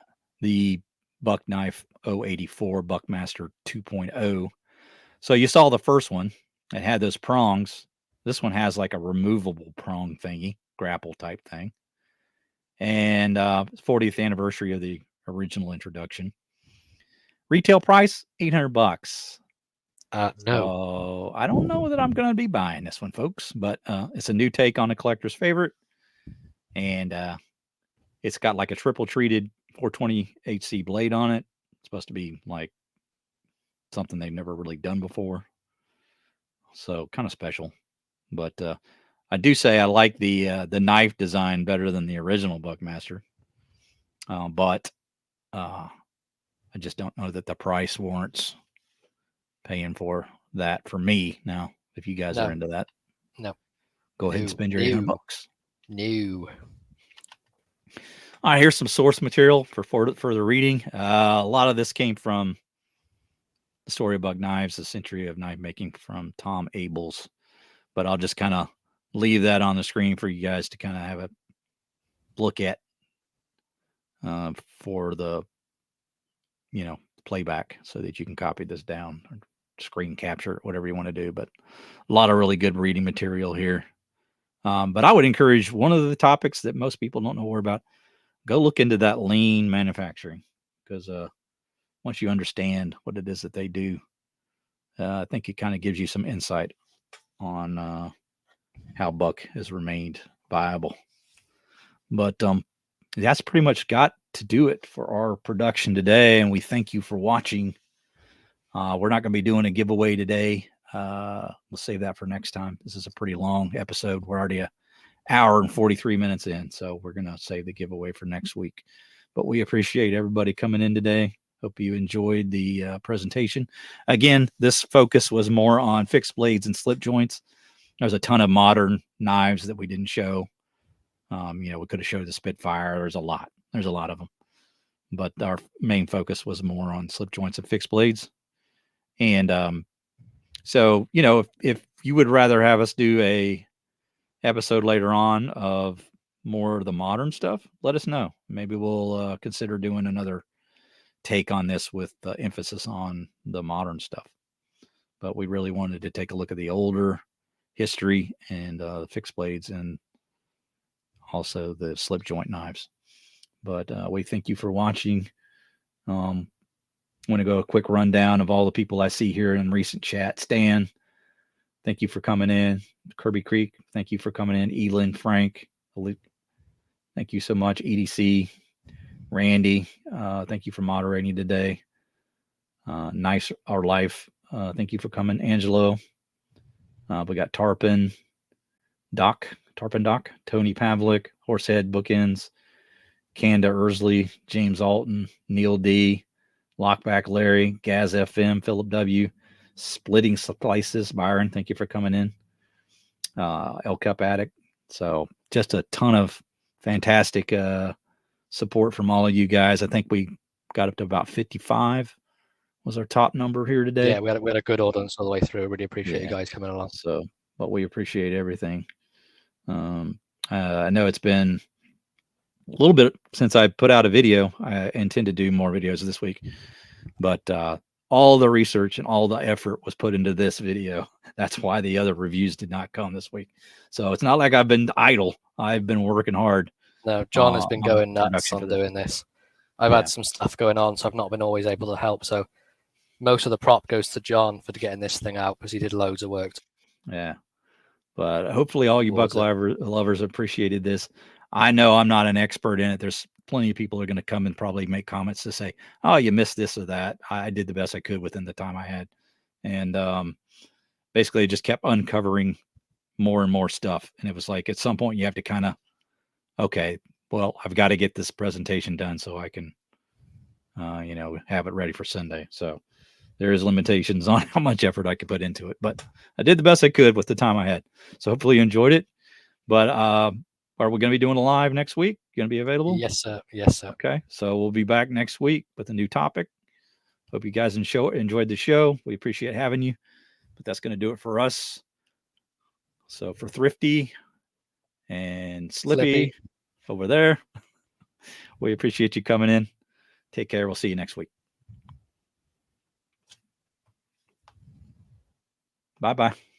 The Buck Knife 084 Buckmaster 2.0. So you saw the first one. It had those prongs. This one has like a removable prong thingy, grapple type thing. And 40th anniversary of the original introduction. Retail price $800. No. So I don't know that I'm going to be buying this one, folks, but it's a new take on a collector's favorite. And it's got like a triple treated 420 HC blade on it. It's supposed to be like something they've never really done before. So kind of special. But I do say I like the knife design better than the original Buckmaster. But I just don't know that the price warrants paying for that for me. Now, if you guys are into that, go ahead and spend your $800. No. All right, here's some source material for further reading. A lot of this came from The Story of Buck Knives, The Century of Knife Making from Tom Abels. But I'll just kind of leave that on the screen for you guys to kind of have a look at for the, playback so that you can copy this down or screen capture, whatever you want to do. But a lot of really good reading material here. But I would encourage one of the topics that most people don't know more about, go look into that lean manufacturing, because once you understand what it is that they do, I think it kind of gives you some insight on how Buck has remained viable. But that's pretty much got to do it for our production today, and we thank you for watching. We're not going to be doing a giveaway today. We'll save that for next time. This is a pretty long episode. We're already an hour and 43 minutes in, so we're going to save the giveaway for next week. But we appreciate everybody coming in today. Hope you enjoyed the presentation. Again, this focus was more on fixed blades and slip joints. There's a ton of modern knives that we didn't show. We could have showed the Spitfire. There's a lot of them. But our main focus was more on slip joints and fixed blades. And so, if you would rather have us do a episode later on of more of the modern stuff, let us know. Maybe we'll consider doing another take on this with emphasis on the modern stuff. But we really wanted to take a look at the older history and the fixed blades and also the slip joint knives. But we thank you for watching. I want to go a quick rundown of all the people I see here in recent chat. Stan, thank you for coming in. Kirby Creek, thank you for coming in. Elin, Frank, thank you so much. EDC, Randy, thank you for moderating today. Nice Our Life, thank you for coming. Angelo, we got Tarpon Doc, Tony Pavlik, Horsehead Bookends, Kanda Ersley, James Alton, Neil D, Lockback Larry, Gaz FM, Philip W, Splitting Slices, Byron, thank you for coming in. El Cup Addict. So just a ton of fantastic support from all of you guys. I think we got up to about 55 was our top number here today. Yeah, we had a good audience all the way through. Really appreciate you guys coming along. So, but we appreciate everything. I know it's been a little bit since I put out a video. I intend to do more videos this week, but all the research and all the effort was put into this video. That's why the other reviews did not come this week. So it's not like I've been idle. I've been working hard. No, John has been going nuts on doing this. I've had some stuff going on, so I've not been always able to help. So most of the prop goes to John for getting this thing out because he did loads of work. Yeah. But hopefully all you buck lovers appreciated this. I know I'm not an expert in it. There's plenty of people who are going to come and probably make comments to say, oh, you missed this or that. I did the best I could within the time I had. And basically just kept uncovering more and more stuff. And it was like, at some point you have to kind of, okay, well, I've got to get this presentation done so I can, have it ready for Sunday. So there is limitations on how much effort I could put into it, but I did the best I could with the time I had. So hopefully you enjoyed it. But are we going to be doing a live next week? Going to be available? Yes, sir. Yes, sir. Okay. So we'll be back next week with a new topic. Hope you guys enjoyed the show. We appreciate having you. But that's going to do it for us. So for Thrifty and Slippy over there, we appreciate you coming in. Take care. We'll see you next week. Bye-bye.